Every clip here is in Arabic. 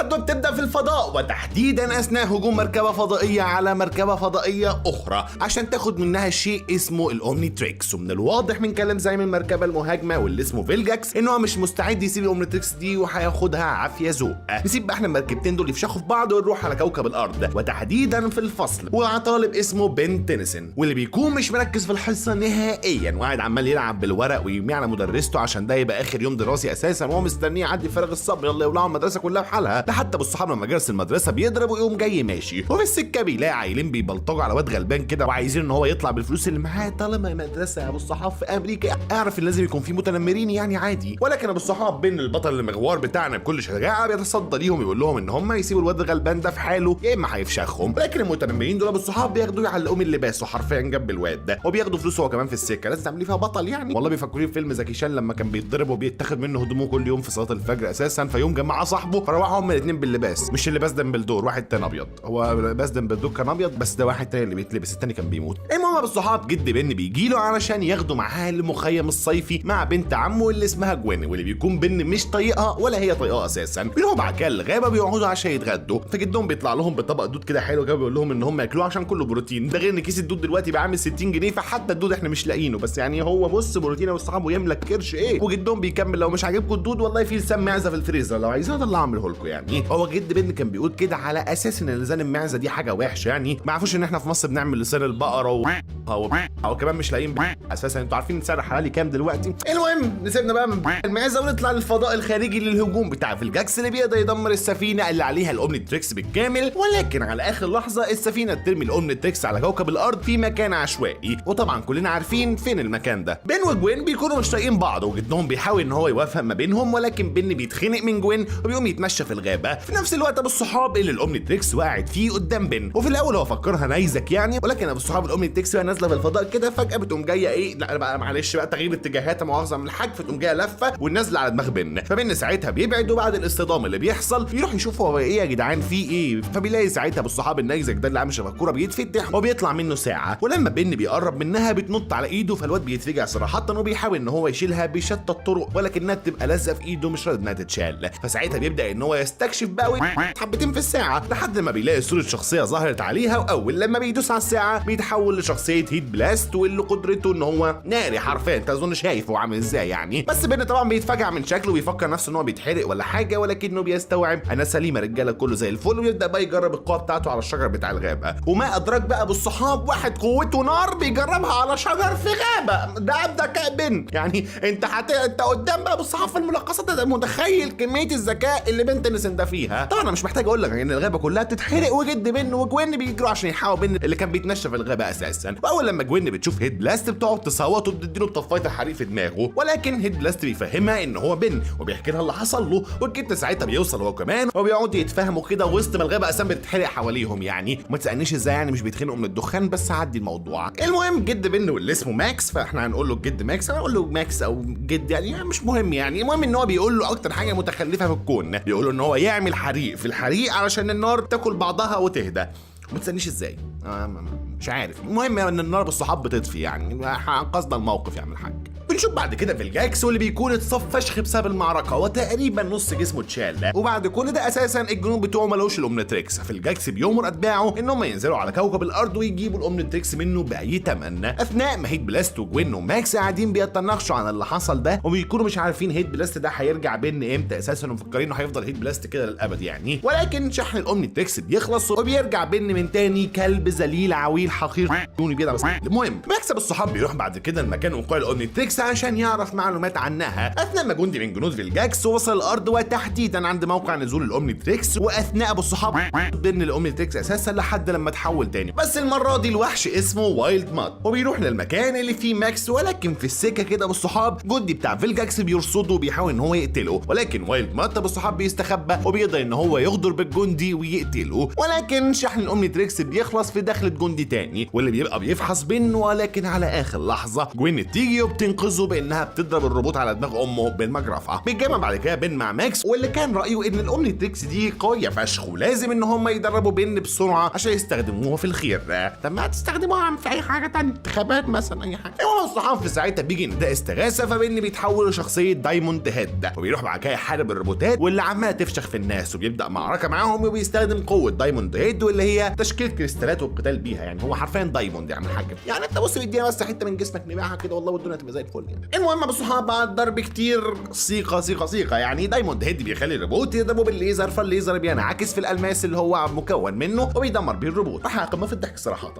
الأردوة بتبدأ في الفضاء، وتحديدا أثناء هجوم مركبة فضائية على مركبة فضائية أخرى عشان تاخد منها شيء اسمه الأومنيتريكس. ومن الواضح من كلام زعيم المركبة المهاجمة واللي اسمه فيلجاكس إن هو مش مستعد يسيب الأومنيتريكس دي وهياخدها عافية ذوق. نسيب بقى احنا المركبتين دول يفشخوا في بعض ونروح على كوكب الأرض، وتحديدا في الفصل ومع طالب اسمه بن تينيسون، واللي بيكون مش مركز في الحصة نهائيا وقاعد عمال يلعب بالورق ويرميه على مدرسته عشان ده يبقى آخر يوم دراسي أساسا، وهو مستنيه يعدي فارغ الصبر يلا يولعوا المدرسة كلها بحالها. لحتى بالصحاب لما جلس المدرسة بيضرب ويقوم جاي ماشي، وفي السكة بيلاقي عيلين بيبلطجوا على واد غلبان كده وعايزين ان هو يطلع بالفلوس اللي معاه. طالما مدرسة يا ابو الصحاب في امريكا اعرف ان لازم يكون في متنمرين يعني عادي، ولكن ابو الصحاب بين البطل المغوار بتاعنا بكل شجاعة بيتصدى ليهم يقول لهم ان هم يسيبوا الواد الغلبان ده في حاله يا اما هيفشخهم. ولكن المتنمرين دول ابو الصحاب بياخدوه يعلقوه من لباسه حرفيا جنب الواد ده، وبياخدوا فلوسه هو كمان في السكة. لازم تعملي فيها بطل يعني. والله بيفكرين في فيلم زكي شان لما كان بيتضرب وبيتاخد منه هدومه كل يوم في صلاة الفجر اساسا، فيوم جمع صاحبه فروحوا هم الاثنين باللباس، مش اللباس دمبلدور، واحد تاني ابيض. هو لباس دمبلدور كان ابيض بس ده واحد تاني اللي بيتلبس، التاني كان بيموت. المهم بالصحاب جد بن بيجي له علشان ياخده معاه المخيم الصيفي مع بنت عمه اللي اسمها جوين، واللي بيكون بن مش طايقها ولا هي طايقاه اساسا. بيروحوا بعد كده الغابه بيقعدوا عشان يتغدوا، فجدهم بيطلع لهم بطبق دود كده حلو كده بيقول لهم ان هم ياكلوه عشان كله بروتين. ده غير ان كيس الدود دلوقتي بعمل 60 جنيه، فحتى الدود احنا مش لاقيينه، بس يعني هو بص بروتين والصحاب ويملى كرش ايه. وجدهم بيكمل لو مش عاجبكم الدود والله في لسان معزه في الفريزر لو عايزين اطلع اعمله لكم يعني. هو جد بن كان بيقول كده على اساس ان لسان المعزه دي حاجه وحشه يعني، ما عرفوش ان احنا في مصر بنعمل لسان البقره او كمان مش لاقيين اساسا. انتوا عارفين سعر حوالي كام دلوقتي؟ المهم نسيبنا بقى من المعزه ونطلع للفضاء الخارجي للهجوم بتاع فيلجاكس اللي بيقدر يدمر السفينه اللي عليها الاومنيتريكس بالكامل. ولكن على اخر لحظه السفينه ترمي الاومنيتريكس على كوكب الارض في مكان عشوائي، وطبعا كلنا عارفين فين المكان ده. بن وجوين بيكونوا مش طايقين بعض وجدهم بيحاول ان هو يوافق ما بينهم، ولكن بن بيتخنق من جوين وبيقوم يتمشى في الغابه في نفس الوقت ابو الصحاب اللي الاومنيتريكس وقعت فيه قدام بن. وفي الاول هو فكرها نيزك يعني، ولكن ابو الصحاب الاومنيتريكس بقى نازله في الفضاء كده فجاه بتقوم جايه ايه، لا بقى معلش بقى تغيير اتجاهات مؤاخذه من الحاج، فتقوم جايه لفه والنازله على دماغ بن. فبن ساعتها بيبعد، وبعد الاصطدام اللي بيحصل يروح يشوف هو ايه يا جدعان في ايه، فبيلاقي ساعتها ابو الصحاب النيزك ده اللي عامل شبه الكوره بيتفتح وبيطلع منه ساعه، ولما بن بيقرب منها بتنط على ايده، فالواد بيتفجع صراحه وبيحاول ان هو يشيلها بشتى الطرق، ولكنها بتبقى لازقه في ايده مش راضيه انها تتشال. فساعتها بيبدا ان هو يستكشف بقى حبتين في الساعه لحد ما بيلاقي صوره شخصيه ظهرت عليها، واول لما بيدوس على الساعه بيتحول لشخصيه هيت بلاست، واللي قدرته ان هو ناري حرفيا. انت اظن شايف هو عامل ازاي يعني. بس بن طبعا بيتفجع من شكله وبيفكر نفسه ان هو بيتحرق ولا حاجه، ولكنه بيستوعب انا سليمه رجاله كله زي الفل، ويبدا بقى يجرب القوه بتاعته على الشجر بتاع الغابه. وما ادراك بقى بالصحاب واحد قوته نار بيجربها على شجر في غابه. ده ذكاء بن يعني. انت قدام بقى بالصحاب في الملخصات ده متخيل كميه الذكاء اللي بن تينيسون ده فيها. طبعا انا مش محتاج اقول لك ان الغابه كلها بتتحرق، وجد بن وجوين بيجروا عشان يحاول بن اللي كان بيتنشى في الغابه اساسا. واول لما جوين بتشوف هيد بلاست بتقعد تصوت وبتديله بطفايه الحريق في دماغه، ولكن هيد بلاست بيفهمها ان هو بن وبيحكي لها اللي حصل له، والجد ساعتها بيوصل هو كمان وبيقعدوا يتفاهموا كده وسط ما الغابه اساسا بتتحرق حواليهم يعني. ما تسالنيش ازاي يعني مش بيتخنقوا من الدخان، بس عدي الموضوع. المهم جد بن واللي اسمه ماكس، فاحنا هنقول له الجد ماكس، هنقول له ماكس او جد يعني مش مهم يعني. المهم ان هو بيقول له اكتر حاجه متخلفه في الكون، بيقول له ان هو يعمل حريق في الحريق علشان النار تاكل بعضها وتهدى. ما تسالنيش ازاي مش عارف. المهم ان النار بالصحاب بتطفي يعني، قصد الموقف يعمل حاجه. بنشوف بعد كده فيلجاكس واللي بيكون اتصف فشخ بسبب المعركه وتقريبا نص جسمه اتشال، وبعد كل ده اساسا الجنود بتوعه ملوش الاومنيتريكس. فيلجاكس بيؤمر اتباعه ان هم ينزلوا على كوكب الارض ويجيبوا الاومنيتريكس منه باي ثمن. اثناء ما هيت بلاست وجوين وماكس قاعدين بيتناقشوا عن اللي حصل ده، وبيكونوا مش عارفين هيت بلاست ده هيرجع بن امتى اساسا، ومفكرين انه هيفضل هيت بلاست كده للابد يعني. ولكن شحن الاومنيتريكس بيخلص وبيرجع بن من تاني كلب ذليل عويل حقير بيضع بس. المهم مكسب الصحاب بيروح بعد كده المكان وقوع الاومنيتريكس عشان يعرف معلومات عنها. اثناء ما جندي من جنود فيلجاكس وصل الارض وتحديدا عند موقع نزول الاومنيتريكس، واثناء ابو الصحاب ضمن الاومنيتريكس اساسا لحد لما تحول تاني، بس المره دي الوحش اسمه وايلد مات، وبيروح للمكان اللي فيه ماكس. ولكن في السكه كده ابو الصحاب جندي بتاع فيلجاكس بيرصده وبيحاول ان هو يقتله، ولكن وايلد مات ابو الصحاب بيستخبى وبيقدر ان هو يغدر بالجندي ويقتله. ولكن شحن الاومنيتريكس بيخلص في دخلة جندي تاني واللي بيبقى بيفحص بن، ولكن على اخر لحظه جوين تيجي وبتنقذه بتنقذه بانها بتضرب الروبوت على دماغ امه بالمجرفه. بيتجمع بعد كده بن مع ماكس واللي كان رايه ان الاومنيتريكس دي قويه فشخ ولازم ان هم يدربوا بن بسرعه عشان يستخدموها في الخير. طب ما تستخدموها في اي حاجه تانية، انتخابات مثلا، اي حاجه. المهم الصحافه في ساعتها بيجي نداء استغاثه، فبن بيتحول لشخصيه دايموند هيد وبيروح بعد كده يحارب الروبوتات واللي عماله تفشخ في الناس وبيبدا معركه معاهم وبيستخدم قوه دايموند هيد واللي هي تشكيله كريستالات والقتال بيها. يعني هو حرفيا دايموند يعني حاجه، يعني انت بص بيدينا بس حته من جسمك نبيعها كده والله والدنيا تبقى زي الفل يعني. المهم بالصحاب بعد ضرب كتير صيقه يعني دايموند هيد بيخلي الروبوت يضربه بالليزر، فالليزر بينعكس في الالماس اللي هو مكون منه وبيدمر بيه الروبوت. راح قمه في الضحك صراحه.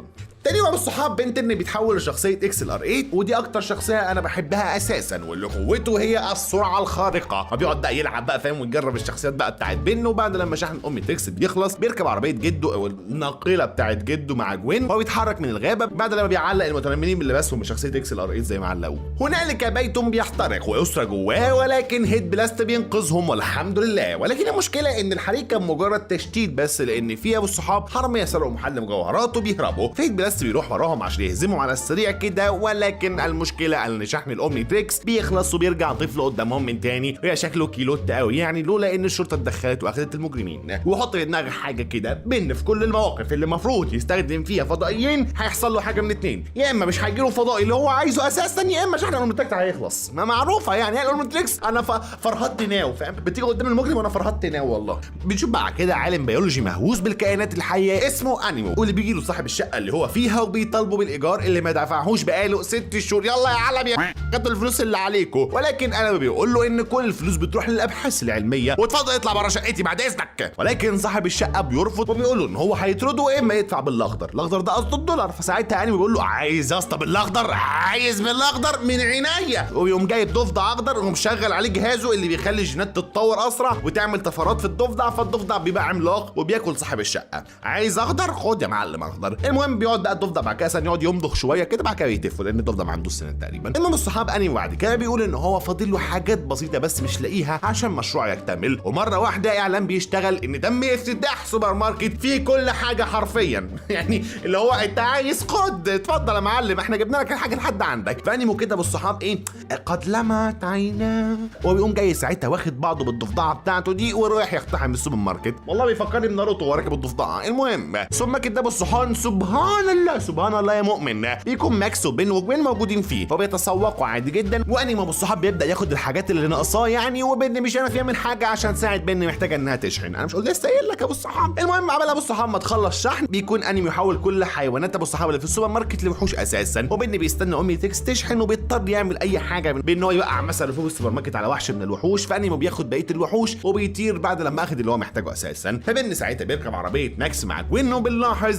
تاني يوم بالصحاب بنت ان بيتحول لشخصيه اكس ال ار 8 ودي اكتر شخصيه انا بحبها اساسا واللي قوته هي السرعه الخارقه. فبيقعد بقى يلعب بقى فاهم ويجرب الشخصيات بقى بتاعت بن. وبعد لما شحن اومنيتريكس بيخلص بيركب عربيه جده او الناقله بتاعت جده مع جوين وهو بيتحرك من الغابه بعد لما بيعلق المتنمرين اللي لبسهم بشخصيه اكس ال ار 8 زي ما علقوه. هنالك بيت بيحترق ويسرى جواه ولكن هيد بلاست بينقذهم والحمد لله. ولكن المشكله ان الحريق كان مجرد تشتيت بس لان في ابو الصحاب حراميه سرقوا محل مجوهرات وبيهربوا. فهيد بلاست بيروح وراهم عشان يهزمهم على السريع كده ولكن المشكله ان شحن الاومنيتريكس بيخلص وبيرجع طفل قدامهم من تاني وهي شكله كيلوت قوي يعني لولا ان الشرطه اتدخلت واخدت المجرمين. وحط في دماغك حاجه كده بن في كل المواقف اللي المفروض يستخدم فيها فضائيين هيحصل له حاجه من اتنين، يا اما مش هيجيله فضائي اللي هو عايزه اساسا يا اما شحن الاومنيتريكس هيخلص. ما معروفه يعني الاومنيتريكس انا فرهدت ناو فاهم، بتيجي قدام المجرم وانا فرهدت ناو والله. بنشوف بعد كده عالم بيولوجي مهووس بالكائنات الحيه اسمه انيمو واللي بيجي له صاحب الشقه اللي هو فيها وبيطالبه بالايجار اللي ما دفعهوش بقاله 6 شهور. يلا يا علم يا خدوا الفلوس اللي عليكم. ولكن انا بيقول له ان كل الفلوس بتروح للابحاث العلميه واتفضل اطلع بره شقتي بعد اذنك. ولكن صاحب الشقه بيرفض وبيقول له ان هو هيطرده يا اما يدفع بالاخضر. الاخضر ده قصده الدولار. فساعتها انيمو بيقول له عايز يا اسطى بالاخضر، عايز بالاخضر من عينيا. وبيقوم جايب ضفدع اخضر ومشغل عليه جهازه اللي بيخلي الجينات تتطور اسرع وتعمل طفرات في الضفدع، فالضفدع بيبقى عملاق وبياكل صاحب الشقه. عايز اخضر خد يا معلم اخضر. المهم بيقعد بقى الضفدع بعد كده يقعد يمضغ شويه كده بعد كده يتف لان الضفدع ما عندوش سنان تقريبا. المهم الصحاب انيمو بعد كده بيقول ان هو فاضل له حاجات بسيطه بس مش لاقيها عشان مشروع يكتمل. ومره واحده اعلان بيشتغل ان تم افتتاح سوبر ماركت فيه كل حاجه حرفيا يعني اللي هو انت عايز خد اتفضل يا معلم احنا جبنا لك الحاجه لحد عندك. فانيمو كده بالصحاب ايه قد لمعت عيناه وبيقوم جاي ساعتها واخد بعضه بالضفدعه بتاعته دي ورايح يقتحم السوبر ماركت. والله بيفكرني بناروتو وراكب الضفدعه. المهم ثم كده بالصحان سبحان الله يا مؤمن بيكون ماكس وبن وجوين موجودين فيه فبيتسوقوا عادي جدا. وانيمو بالصحاب بيبدا ياخد الحاجات اللي ناقصاه يعني وبن مش عارف يعمل حاجه عشان تساعد بن محتاجه انها تشحن. انا مش قلت لسه قايل لك يا ابو الصحاب. المهم قبل ابو الصحاب ما تخلص شحن بيكون انيمو يحول كل حيوانات ابو الصحاب اللي في السوبر ماركت لوحوش اساسا وبن بيستنى اومنيتريكس تشحن وبيضطر يعمل اي حاجه بان هو يوقع مثلا فوق السوبر ماركت على وحش من الوحوش. فانيمو بياخد بقيه الوحوش وبيطير بعد لما اخد اللي هو محتاجه اساسا. فبن ساعتها بيركب عربيه ماكس مع جوين وبنلاحظ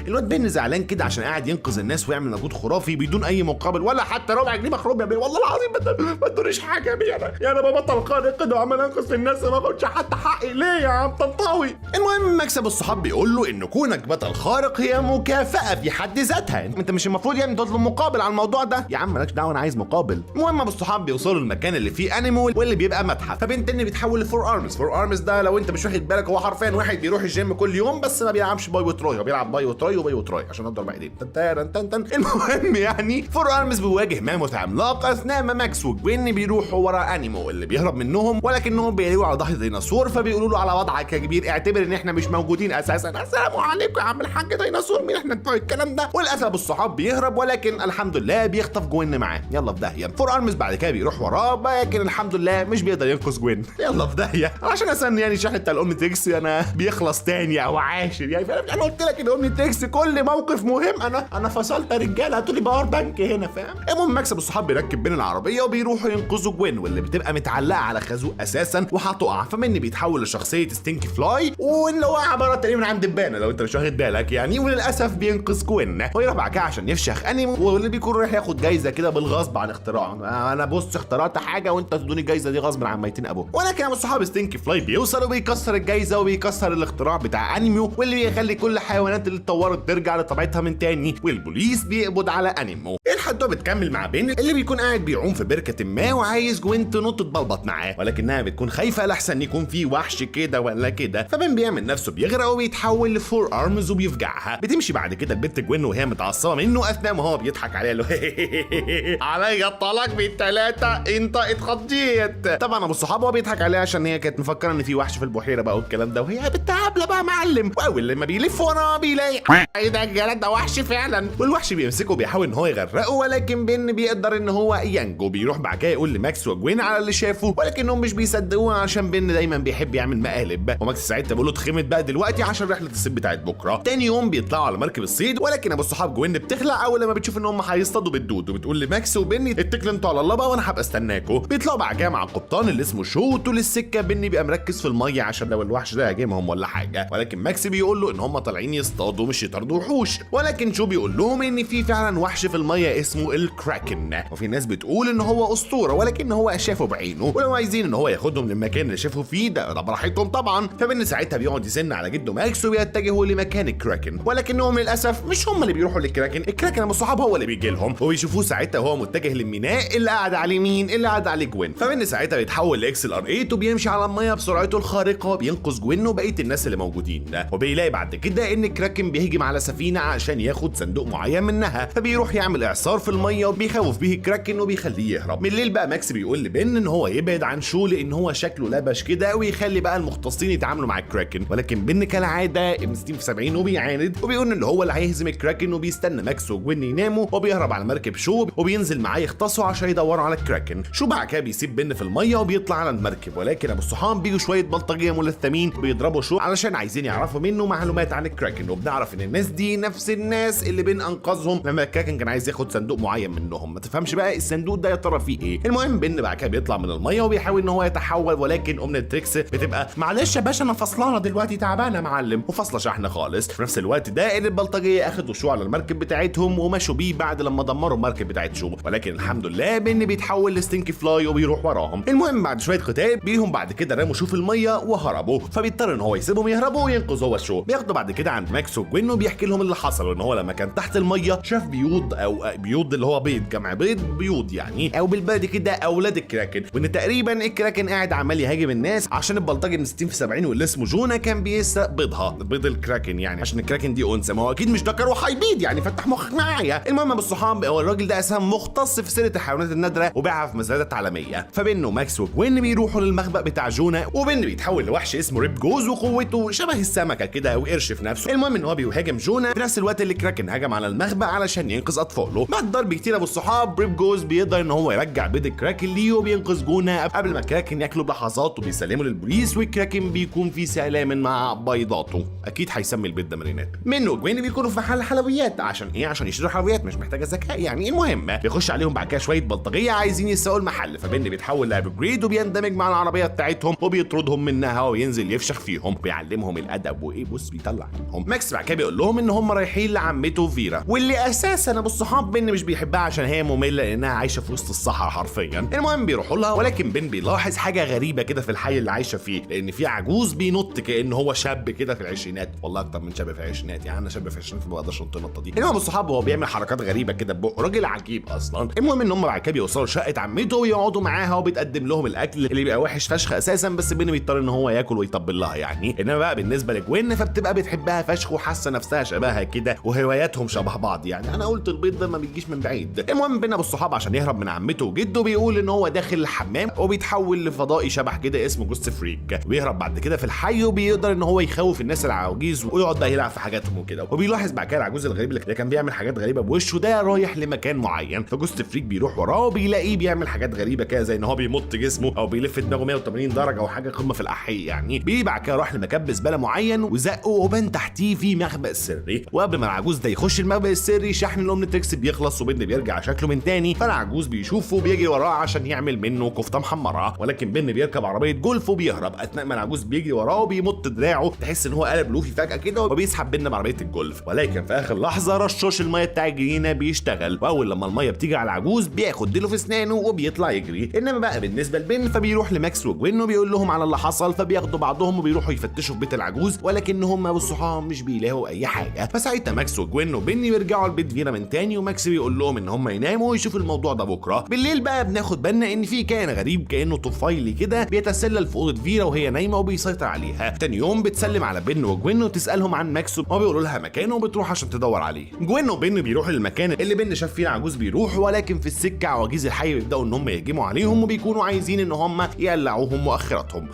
الواد بن زعلان كده عشان قاعد ينقذ الناس ويعمل مجهود خرافي بدون اي مقابل ولا حتى ربع جنيه مخروب يا بيه. والله العظيم ما تدوريش حاجه يا بيه. انا ببطل خارق وعمال انقذ الناس ما باخدش حتى حقي ليه يا عم طنطاوي. المهم مكسب الصحاب بيقول له ان كونك بطل خارق هي مكافاه في حد ذاتها. انت مش المفروض يعني تطلب مقابل على الموضوع ده يا عم مالكش دعوه انا عايز مقابل. المهم ابو الصحاب بيوصلوا المكان اللي فيه انيمو واللي بيبقى متحف. فبنت ان بيتحول لفور ارمز ده لو انت مش واخد بالك هو حرفيا واحد بيروح الجيم كل يوم بس ما بيلعبش باي وتراي. هو بيلعب باي وتراي عشان اضرب ايدين. المهم يعني فور ارمز بيواجه ماموث عملاق اثناء ما ماكس وجوين بيروحوا ورا انيمو اللي بيهرب منهم ولكنهم بيلاقوا على ظهر ديناصور. فبيقولوا له على وضعك يا كبير اعتبر ان احنا مش موجودين اساسا. السلام عليكم يا عم الحاج ديناصور مين احنا بتوع الكلام ده. وللاسف الصحاب بيهرب ولكن الحمد لله بيخطف جوين معاه. يلا في داهيه. فور ارمز بعد كده بيروح وراه لكن الحمد لله مش بيقدر ينقذ جوين. يلا في داهيه عشان اساسا يعني الشحن بتاع الاومنيتريكس انا بيخلص تاني او عاشر يعني. انا قلت لك الاومنيتريكس كل موقف مهم انا فصلت يا رجاله هاتوا لي باور بانك هنا فاهم. المهم مكسب الصحاب بيركب بين العربيه وبيروحوا ينقذوا جوين واللي بتبقى متعلقه على خازوق اساسا وهتقع. فمني بيتحول لشخصيه ستينكي فلاي واللي هو عباره تقريبا عن دبانه لو انت مش واخد بالك يعني. وللاسف بينقذ جوين ويروح بعد كده عشان يفشخ انيمو واللي بيكون رايح ياخد جايزه كده بالغصب عن اختراع. انا بص اخترعت حاجه وانت تدوني الجايزه دي غصب عن ميتين ابوه. ولكن يا صحاب ستينكي فلاي بيوصل وبيكسر الجايزه وبيكسر الاختراع بتاع انيمو واللي بيخلي كل الحيوانات اللي اتطورت ترجع لطبيعتها من تاني والبوليس بيقبض على انيمو. لحد ما بتكمل مع بين اللي بيكون قاعد بيعوم في بركه ما وعايز جوين تنط تبلبط معاه، ولكنها بتكون خايفه لحسن يكون في وحش كده ولا كده، فبين بيعمل نفسه بيغرق وبيتحول لفور ارمز وبيفجعها. بتمشي بعد كده البنت جوين وهي متعصبه منه اثناء ما هو بيضحك عليها له عليا الطلاق بالثلاثه انت اتخضيت. طبعا ابو الصحاب هو بيضحك عليها عشان هي كانت مفكره ان في وحش في البحيره بقى والكلام ده، وهي بتهبله بقى معلم، واول لما بيلف وراه بيلاقي ايه ده الجلاد ده وحش فعلا، والوحش بيمسكه بيحاول ان هو يغرقه، ولكن بين بيقدر ان هو ينجو. بيروح بعد كده يقول لماكس وجوين على اللي شافه، ولكنهم مش بيصدقوه عشان بين دايما بيحب يعمل مقالب، وماكس ساعتها بيقول له اتخمت بقى دلوقتي عشان رحله الصيد بتاعت بكره. تاني يوم بيطلعوا على مركب الصيد، ولكن ابو الصحاب جوين بتخلع اول لما بتشوف ان هم هيصطادوا بالدود، وبتقول لماكس وبني اتكلوا انتوا على الله بقى وانا هبقى استناكم. بيطلعوا بعد كده مع القبطان اللي اسمه شو. طول السكه بني بيبقى مركز في الميه عشان لو الوحش ده هاجمهم ولا حاجه، ولكن ماكس بيقول له ان هم طالعين يصطادوا مش يطردوا وحوش، ولكن شو بيقول لهم ان في فعلا وحش في الميه اسمه الكراكن، وفي ناس بتقول ان هو اسطوره ولكن هو شافه بعينه، ولو عايزين ان هو ياخدهم للمكان اللي شافه فيه ده براحتهم طبعا. فبن ساعتها بيقعد يزن على جده ماكس وبيتجهوا لمكان الكراكن، ولكنهم للاسف مش هم اللي بيروحوا للكراكن، الكراكن ابو الصحاب هو اللي بيجي لهم، وبيشوفوه ساعتها وهو متجه للميناء اللي قاعد عليه مين؟ اللي قاعد عليه جوين. فبن ساعتها بيتحول لاكس ار 8 وبيمشي على الميه بسرعته الخارقه، بينقذ جوين وبقيه الناس اللي موجودين، وبيلاقي بعد كده ان الكراكن بيهجم على سفينه عشان ياخد صندوق معين منها، فبيروح يعمل اعصار في الميه وبيخوف بيه الكراكن وبيخليه يهرب. من الليل بقى ماكس بيقول لبن ان هو يبعد عن شو لان هو شكله لبش كده، ويخلي بقى المختصين يتعاملوا مع الكراكن، ولكن بن كالعاده ابن 60 في 70 وبيعاند وبيقول ان هو اللي هيهزم الكراكن، وبيستنى ماكس وجوين يناموا وبيهرب على مركب شو وبينزل معاه يغطسوا عشان يدوروا على الكراكن. شو بعد كده بيسيب بن في الميه وبيطلع على المركب، ولكن ابو الصحاب بيجوا شويه بلطجيه ملثمين بيضربوا شو علشان عايزين يعرفوا منه معلومات عن الكراكن، وبنعرف ان الناس دي نفس الناس اللي بن انقذهم لما الكراكن كان عايز ياخد صندوق معين منهم، ما تفهمش بقى الصندوق ده يا ترى فيه ايه. المهم بن بعد كده بيطلع من الميه وبيحاول ان هو يتحول، ولكن اومنيتريكس بتبقى معلش يا باشا انا فصلانه دلوقتي تعبانه يا معلم، وفصله شحن خالص. في نفس الوقت ده البلطجيه اخدوا شو على المركب بتاعتهم ومشوا بيه بعد لما دمروا المركب بتاعت شو، ولكن الحمد لله بن بيتحول لستينكي فلاي وبيروح وراهم. المهم بعد شويه قتال بيهم بعد كده رموا شو في الميه وهربوا، فبيضطر ان هو يسيبهم يهربوا وينقذ هو شو. بياخدوا بعد كده عند ماكس وجوين وبيحكي لهم اللي حصل، ان هو لما كان تحت الميه شاف بيوض او بيوض اللي هو بيض جمع بيوض يعني، او بالبلدي كده اولاد الكراكن، وان تقريبا الكراكن قاعد عمال يهاجم الناس عشان البلطجي من 60 في 70 واللي اسمه جونا كان بيسرق بيضها، بيض الكراكن يعني، عشان الكراكن دي انثى، ما هو اكيد مش ذكر وهيبيض يعني، فتح مخك معايا. المهم ابو الصحاب هو الراجل ده اساسا مختص في سيره الحيوانات النادره وبيعها في مزادات عالميه، فبنه ماكس وجوين بيروحوا للمخبأ بتاع جونا، وبن بيتحول لوحش اسمه ريب جوز وقوته شبه السمكه كده او قرش في نفسه. المهم ان هو بيهاجم جونا في نفس الوقت اللي كراكن هجم على المخبأ علشان ينقذ اطفاله. بعد ضرب كتير ابو الصحاب ريب جوز بيقدر ان هو يرجع بيض الكراكن ليه وبينقذ جونا قبل ما الكراكن ياكله بلحظات، وبيسلمه للبوليس، والكراكن بيكون في سلام مع بيضاته، اكيد هيسمي البيض ده مارينات. منه وجوين بيكونوا في محل حلويات، عشان ايه؟ عشان يشتروا حلويات، مش محتاجه ذكاء يعني. المهم بيخش عليهم بعد كده شويه بلطجيه عايزين يسرقوا المحل، فبن بيتحول لابجريد وبيندمج مع العربيه بتاعتهم وبيطردهم منها وينزل يفشخ فيهم ويعلمهم الادب وايه، بص بيطلع منهم. ماكس بعد كده بيقول لهم ان هم رايحين لعمته فيرا، واللي اساسا ابو الصحاب بن مش بيحبها عشان هي ممله لانها عايشه في وسط الصحراء حرفيا. المهم بيروحوا لها، ولكن بن بيلاحظ حاجه غريبه كده في الحي اللي عايشه فيه، لان في عجوز بينط كأنه هو شاب كده في العشرينات، والله اكتر من شاب في العشرينات يعني، انا شاب في العشرينات ما بقدرش انط النطه دي. المهم ابو الصحاب هو بيعمل حركات غريبه كده ببقه، راجل عجيب اصلا. المهم ان هم بعد كده بيوصلوا شقه عمته ويقعدوا معاها وبتقدم لهم الاكل اللي بيبقى وحش فشخ اساسا، بس بن بيضطر ان هو ياكل ويطبل لها يعني. انما بقى بالنسبه لجوين فبتبقى بتحبها فشخ وحاسه نفسها شبهها كده وهواياتهم شبه بعض يعني، انا قلت البيض ده ما بيجيش من بعيد. المهم بين ابو الصحاب عشان يهرب من عمته وجده بيقول ان هو داخل الحمام وبيتحول لفضائي شبح كده اسمه جوست فريك، ويهرب بعد كده في الحي وبيقدر ان هو يخوف الناس العواجيز ويقعد بقى يلعب في حاجاتهم وكده. وبيلاحظ بعد كده العجوز الغريب اللي كان بيعمل حاجات غريبه بوشه ده رايح لمكان معين، فجوست فريك بيروح وراه وبيلاقيه بيعمل حاجات غريبه كده زي ان هو بيمط جسمه او بيلف دماغه 180 درجه او حاجه قمه في الاحياء يعني. بعد كده راح لمكب زباله معين وزقه وبان تحتيه في مخبأ سري، وقبل ما العجوز ده يخش المخبأ السري شحن الاومنيتريكس بيخلص وبن بيرجع شكله من تاني، فالعجوز بيشوفه وبيجري وراه عشان يعمل منه كفته محمره، ولكن بن بيركب عربيه جولف وبيهرب. اثناء ما العجوز بيجري وراه وبيمط دراعه تحس ان هو قلب لوفي فجاه كده وبيسحب بن بعربيه الجولف، ولكن في اخر لحظه رشاش الميه بتاع الجنينه بيشتغل، واول لما الميه بتيجي على العجوز بياخد ديله في اسنانه وبيطلع يجري. انما بقى بالنسبه لبن فبيروح لماكس وجوين وبيقول لهم على اللي حصل، فبياخدوا بعضهم وبيروحوا يفتشوا في بيت العجوز، ولكنهم والصحاب مش بيلاقوا اي حاجه. فساعتها ماكس وجوين وبن بيرجعوا لبيت فيرا من تاني، وماكس وبيقول لهم ان هم يناموا ويشوفوا الموضوع ده بكره. بالليل بقى بناخد بالنا ان في كائن غريب كانه طفيلي كده بيتسلل في اوضه فيرا وهي نايمه وبيسيطر عليها. تاني يوم بتسلم على بن وجوين وتسالهم عن ماكس وبيقولوا لها مكانه وبتروح عشان تدور عليه. جوين وبن بيروحوا للمكان اللي بن شاف فيه العجوز بيروح، ولكن في السكه عواجيز الحي بيبداوا ان هم يهجموا عليهم وبيكونوا عايزين ان هم يقلعوهم مؤخراتهم.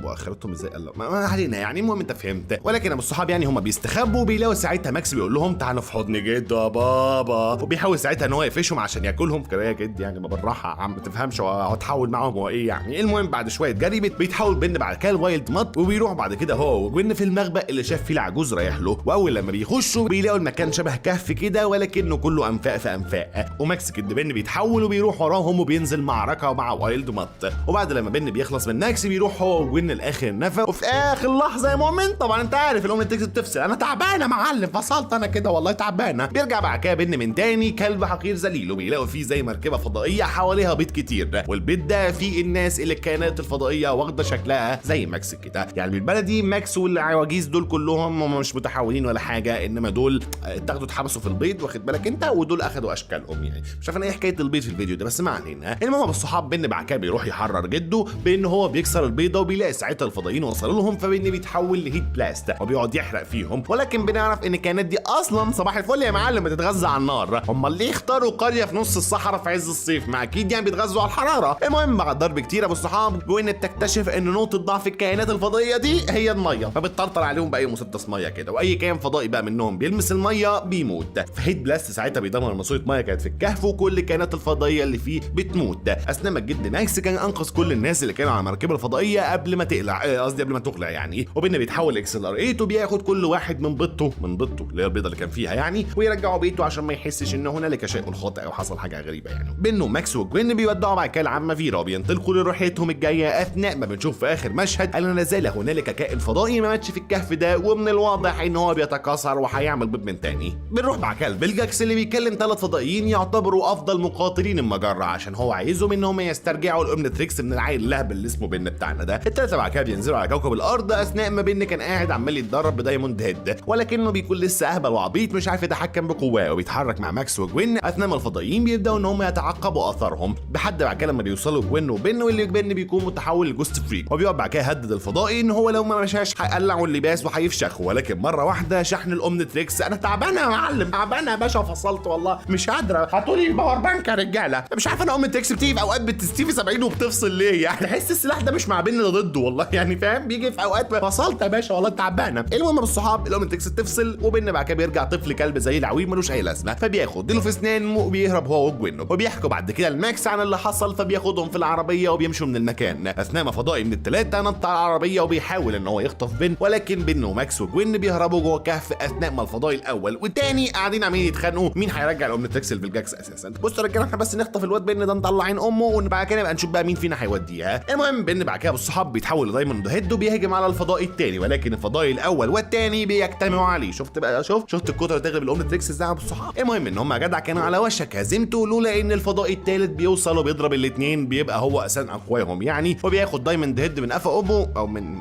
مؤخراتهم ازاي؟ ما علينا يعني. المهم انت فهمت. ولكن ابو الصحاب يعني هم بيستخبوا وبيلاقوا ساعتها ماكس بيقول لهم تعالوا في حضن جد يا بابا، وبيحاول ساعتها ان هو يقفشهم عشان ياكلهم. كرايه جد يعني ما بالراحه عم ما تفهمش هتحاول معاهم هو ايه يعني. المهم بعد شويه جري بيتحول بن بعد كده الوايلد مات، وبيروح بعد كده هو وجوين في المخبأ اللي شاف فيه العجوز رايح له. واول لما بيخشوا بيلاقوا المكان شبه كهف كده ولكنه كله انفاق في انفاق، وماكس كده بن بيتحول وبيروح وراهم وبينزل معركه مع وايلد مات. وبعد لما بن بيخلص من ماكس بيروح هو وجوين لاخر النفق، وفي اخر لحظه يا مؤمن طبعا انت عارف الام تكتب تفصل، انا تعبانه معلم فصلت انا كده والله تعبانه. بيرجع بعد كده بن من تاني كلب حقير ذليل، وبيلاقوا فيه زي مركبه فضائيه حواليها بيض كتير، والبيض ده فيه الناس اللي الكائنات الفضائيه واخده شكلها زي ماكس كده. يعني بالبلدي ماكس والعواجيز دول كلهم هم مش متحولين ولا حاجه، انما دول اتاخدوا اتحبسوا في البيض واخد بالك انت، ودول اخدوا اشكالهم. يعني مش عارف انا ايه حكايه البيض في الفيديو ده بس ما علينا. المهم بالصحاب بن بعد كده بيروح يحرر جده بان هو بيكسر البيضه، وبيلاقي ساعتها الفضائيين وصلوا لهم، فبن بيتحول لهيت بلاست وبيقعد يحرق فيهم. ولكن بنعرف ان الكائنات دي اصلا صباح الفل يا معلم بتتغذى على النار. هم ليه اختاروا قريه في نص الصحراء في عز الصيف؟ ما اكيد يعني بيتغذوا على الحراره. المهم بعد ضرب كتير ابو الصحاب وان بتكتشف ان نقطه ضعف الكائنات الفضائيه دي هي الميه، فبتطرطر عليهم باي مسدس ميه كده، واي كائن فضائي بقى منهم بيلمس الميه بيموت. فهيت بلاست ساعتها بيدمر ماسوره ميه كانت في الكهف، وكل الكائنات الفضائيه اللي فيه بتموت. اثناء ما الجد ماكس كان انقذ كل الناس اللي كانوا على المركبه الفضائيه قبل ما تقلع، قصدي قبل ما تقلع يعني. وبن بيتحول اكسل ار 8 وبياخد كل واحد من بيضته اللي هي البيضه اللي كان فيها يعني، ويرجعوا بيته عشان ما يحسش ان هنالك شيء خاطئ او حصل حاجه غريبه يعني. بن وماكس وجوين بيودعوا بعد كده العمه فيرا وبينطلقوا لرحلتهم الجايه، اثناء ما بنشوف في اخر مشهد ان لا زال هنالك كائن فضائي ما ماتش في الكهف ده، ومن الواضح ان هو بيتكاثر وهيعمل بيض من تاني. بنروح بعد كده لفيلجاكس اللي بيكلم 3 فضائيين يعتبروا افضل مقاتلين المجره، عشان هو عايزهم ان هم يسترجعوا الامنتريكس من العيل اللهبل اللي اسمه بن بتاعنا ده. الثلاثه بعد كده بينزلوا على كوكب الارض، اثناء ما بن كان قاعد عمال يتدرب بدايموند هيد، ولكنه بيكون لسه اهبل وعبيط مش عارف يتحكم بقواه، وبيتحرك مع ماكس وجوين اثناء ما الفضائيين بيبداوا ان هم يتعقبوا اثارهم، بحد بعد كده لما بيوصلوا جوين وبن، واللي بن بيكون متحول لجوست فريك، وبيقعد بعد كده يهدد الفضائي ان هو لو ما مشاش هيقلعوا اللباس وهيفشخ. ولكن مره واحده شحن الامنتريكس، انا تعبانه يا معلم تعبانه يا باشا فصلت والله مش قادره، هاتولي الباور بانك يا رجاله. مش عارف انا الامنتريكس بتيجي في اوقات بتستيفي 70 وبتفصل ليه يعني، تحس السلاح ده مش مع بن ده ضده والله يعني فاهم، بيجي في اوقات فصلت يا باشا والله تعبانه. المهم بالصحاب الامنتريكس تفصل، وبن بعد كده بيرجع طفل كلب زي العويل ملوش اي لازمه، فبياخد ديله في اسنان وبيهرب هو وجوين، وبيحكوا بعد كده الماكس عن اللي حصل، فبياخدهم في العربيه وبيمشوا من المكان، اثناء ما فضائي من الثلاثه نط على العربيه وبيحاول ان هو يخطف بن، ولكن بن وماكس وجوين بيهربوا جوه كهف، اثناء ما الفضائي الاول والثاني قاعدين عمالين يتخانقوا مين هيرجع الامنتريكس لفيلجاكس اساسا. بصوا يا رجاله احنا بس نخطف الواد بن ده نطلع عين امه، وبعد كده نبقى نشوف بقى مين فينا هيوديها. المهم بن بعد كده بالصحاب بيتحول لدايموند هيد وبيهجم على الفضائي الثاني، ولكن الفضائي الاول والثاني بيجتمعوا عليه. شفت بقى شفت الكتره تغلب الامنتريكس ازاي بالصحاب. المهم ان هم جدع كانوا على وشك هزيمته، لولا ان الفضائي الثالث بيوصل وبيضرب الاثنين بيبقى هو اساسا اقواهم يعني، وبياخد دايموند هيد من قفا ابو او من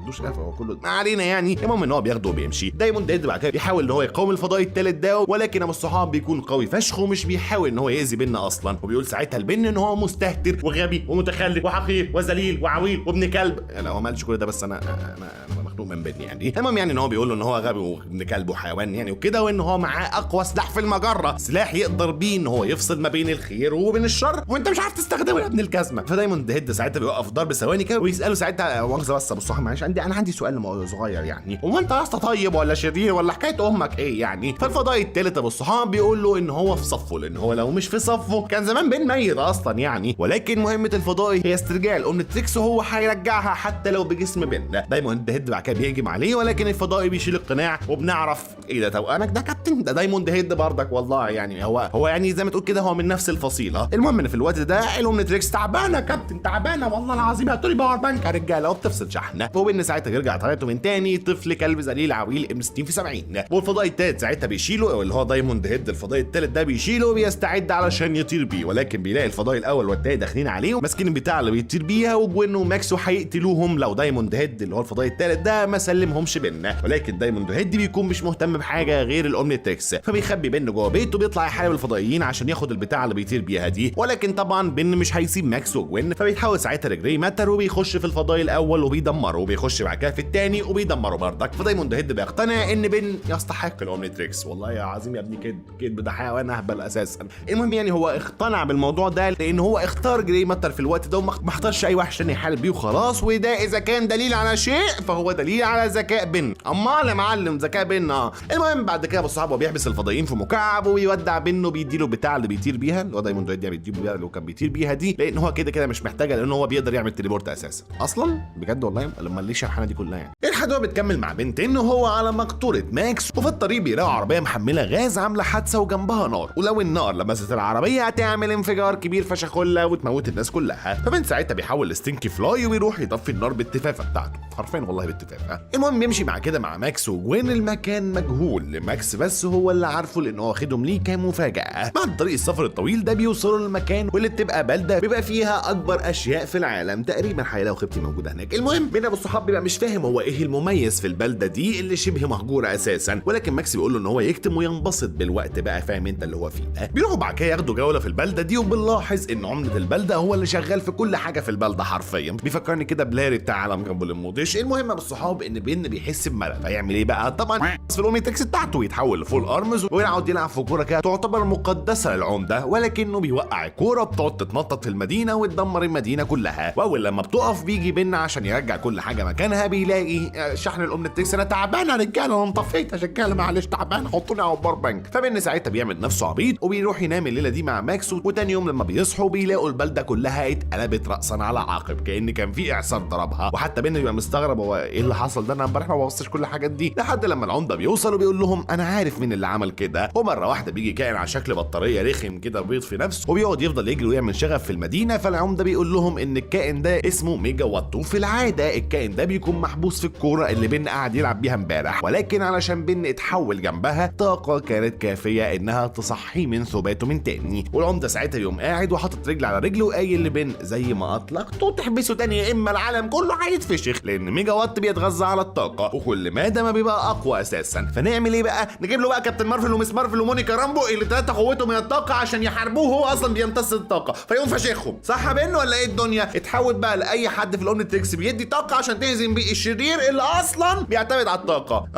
عندوش قفا هو كله ما علينا يعني. المهم ان هو بياخده وبيمشي. دايموند هيد بعد كده بيحاول ان هو يقاوم الفضائي الثالث ده، ولكن ابو الصحاب بيكون قوي فشخ ومش بيحاول ان هو يأذي بن اصلا، وبيقول ساعتها البن ان هو مستهتر وغبي ومتخلف وحقير وذليل وعويل وابن كلب. لا هو ما قالش كل ده بس انا مخنوق من بن يعني. المهم يعني ان هو بيقول له ان هو غبي وابن كلب وحيوان يعني وكده، وان هو معاه اقوى سلاح في المجره، سلاح يقدر بيه ان هو يفصل ما بين الخير وبين الشر، وانت مش عارف تستخدمه يا ابن الكزمه. فدايموند هيد ساعتها بيوقف ضرب ثواني كده ويساله ساعتها مؤاخذه بس ابو الصحاب معلش انا عندي سؤال صغير يعني، هو انت يا اسطى طيب ولا شرير ولا حكايه امك ايه يعني؟ فالفضائي الثالث ابو الصحاب بيقول له ان هو في صفه، لان هو لو مش في صفه كان زمان بن ميت اصلا يعني، ولكن مهمه الفضائي هي استرجاع الامنتريكس وهو هيرجعها حتى لو بجسم بن. دايموند هيد بعد كده بيهجم عليه، ولكن الفضائي بيشيل القناع وبنعرف ايه ده توأمك ده كابتن ده دايموند هيد بردك والله يعني، هو يعني زي ما تقول كده هو من نفس الفصيله. المهم ان في الوقت ده الامنتريكس تعبانه كابتن تعبانه والله العظيم، هاتولي باور بانك يا رجاله، وبتفصل شحنه. وبن ساعتها بيرجع طريقته من تاني طفل كلب ذليل عويل ابن 60 في 70. والفضائي التالت ساعتها بيشيله، او اللي هو دايموند هيد الفضائي التالت ده بيشيله وبيستعد علشان يطير بيه، ولكن بيلاقي الفضائي الاول والتاني داخلين عليه وماسكين البتاع اللي بيطير بيها، وجوين وماكس هيقتلوهم لو دايموند هيد اللي هو الفضائي التالت ده ما سلمهمش بن. ولكن دايموند هيد بيكون مش مهتم بحاجه غير الاومنيتريكس، فبيخبي بن جوه بيته وبيطلع يحارب الفضائيين عشان ياخد البتاع اللي بيطير بيها دي. ولكن طبعا بن مش هيسيب ماكس وجوين، فبيتحول ساعتها لجري ماتر وبيخش في الفضائي الاول وبيدمره، وبيخش بعد كده في الثاني وبيدمره بردك. فدايموند هيد بيقتنع ان بن يستحق الاومنيتريكس. والله يا عظيم يا ابني كدب ده حيوان اهبل اساسا. المهم يعني هو اقتنع بالموضوع ده لان هو اختار جري ماتر في الوقت ده وما اختارش اي وحش عشان يحارب بيه وخلاص. وده اذا كان دليل على شيء فهو دليل على ذكاء بن. امال يا معلم ذكاء بن. المهم بعد كده بص صاحبه بيحبس الفضائيين في مكعب وبيودع بن وبيديله بتاع اللي بيطير بيها، اللي هو دايموند هيد بيديله بيها اللي كان بيطير بيها دي، لان هو كده مش محتاجه لان هو بيقدر يعمل تليبورت اساسا اصلا بجد. والله لما ليش الحاله دي كلها يعني. الحدوته بتكمل مع بنت انه هو على مقطوره ماكس، وفي الطريق بيلاقوا عربيه محمله غاز عامله حادثه وجنبها نار، ولو النار لمست العربيه هتعمل انفجار كبير فشخله وتموت الناس كلها. فبنت ساعتها بيحول لستينكي فلاي وبيروح يطفي النار بالتفافه بتاعته، حرفيا والله بالتفافه. المهم يمشي مع كده مع ماكس وجوين المكان مجهول، ماكس بس هو اللي عارفه لانه واخدهم ليه كمفاجاه. بعد طريق السفر الطويل ده بيوصلوا للمكان واللي بتبقى بلده بيبقى فيها اكبر اشياء في العالم تقريبا، حياه وخيبتي موجوده هناك. المهم بين ابو الصحاب بيبقى مش فاهم هو ايه المميز في البلده دي اللي شبه مهجوره اساسا، ولكن ماكس بيقول له ان هو يكتم وينبسط بالوقت بقى، فاهم انت اللي هو فيه ده. بيروحوا بعد كده ياخدوا جوله في البلده دي، وبنلاحظ ان عمده البلده هو اللي شغال في كل حاجه في البلده حرفيا. بيفكرني كده بلاري بتاع عالم جنب الموديش. المهم ابو الصحاب ان بن بيحس بملل، فيعمل ايه بقى؟ طبعا في الاومنيتريكس بتاعته يتحول لفول ارمز ويقعد يلعب في كوره كده تعتبر مقدسه للعمده، ولكنه بيوقع الكوره بتقعد تتنطط في المدينه وتدمر المدينه كلها. واول لما بتقف بيجي بن عشان يرجع كل حاجه مكانها، بيلاقي شحن الاومنيتريكس. انا تعبان يا رجاله، انا انطفيت يا رجاله معلش تعبان، حطوني على البار بنك. فبن ساعتها بيعمل نفسه عبيط وبيروح ينام الليله دي مع ماكس، وتاني يوم لما بيصحوا بيلاقوا البلده كلها اتقلبت راسا على عقب كأن كان في اعصار ضربها. وحتى بن بيبقى مستغرب هو ايه اللي حصل ده، انا امبارح ما بوظتش كل الحاجات دي. لحد لما العمده بيوصل وبيقول لهم انا عارف مين اللي عمل كده. ومره واحده بيجي كائن على شكل بطاريه رخم كده بيض في نفسه وبيقعد يفضل يجري ويعمل شغف في المدينه. فالعمده بيقول لهم ان الكائن ده اسمه ميجا وات، وفي العاده الكائن ده بيكون محبوس في الكوره اللي بن قاعد يلعب بيها امبارح، ولكن علشان بن اتحول جنبها طاقه كانت كافيه انها تصحيه من ثباته من تاني. والعمده ساعتها يوم قاعد وحاطط رجل على رجله وقايل لبن زي ما اطلقته تحبسه تاني يا اما العالم كله هيتفشخ، لان ميجا وات بيتغذى على الطاقه وكل ماده ما بيبقى اقوى اساسا. فنعمل ايه بقى؟ نجيب له بقى كابتن مارفل ومس مارفل ومونيكا رامبو اللي ثلاثه قوتهم من الطاقه عشان يحاربوه، هو اصلا بيمتص الطاقه فيقوم فشخهم، صح يا بن ولا ايه الدنيا؟ اتحول بقى لاي حد في الاومنيتريكس بيدي طاقه عشان تهزم بيه الشرير اللي اصلا بيعتمد على الطاقه.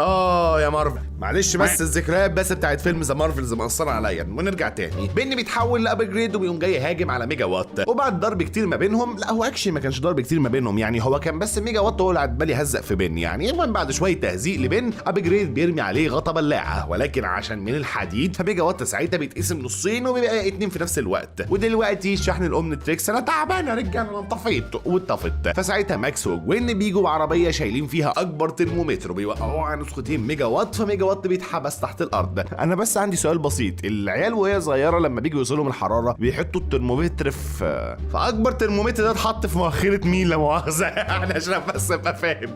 يا مارفل معلش بس الذكريات بس بتاعت فيلم ذا مارفلز مأثرة عليا. ونرجع تاني، بن بيتحول لابجريد وبيقوم جاي هاجم على ميجا وات، وبعد ضرب كتير ما بينهم، لا هو اكشلي ما كانش ضرب كتير ما بينهم يعني، هو كان بس ميجا وات هو اللي عمال يهزق في بن يعني. المهم بعد شويه تهزيق لبن ابجريد بيرمي عليه غطا بلاعه، ولكن عشان من الحديد فميجا وات ساعتها بيتقسم نصين وبيبقى اتنين في نفس الوقت. ودلوقتي شحن الاومنيتريكس انا تعبان يا رجاله انا انطفيت واتطفت. فساعتها ماكس وجوين بيجوا بعربيه شايلين فيها اكبر ترمومتر وبيوقعوه على نسختين ميجا وات، فميجا وات بيتحبس تحت الارض. انا بس عندي سؤال بسيط، العيال وهي صغيره لما بيجوا يوصلوا من الحراره بيحطوا الترمومتر في اكبر ترمومتر ده اتحط في مؤخره مين لا مؤاخذه يعني عشان بس ابقى فاهم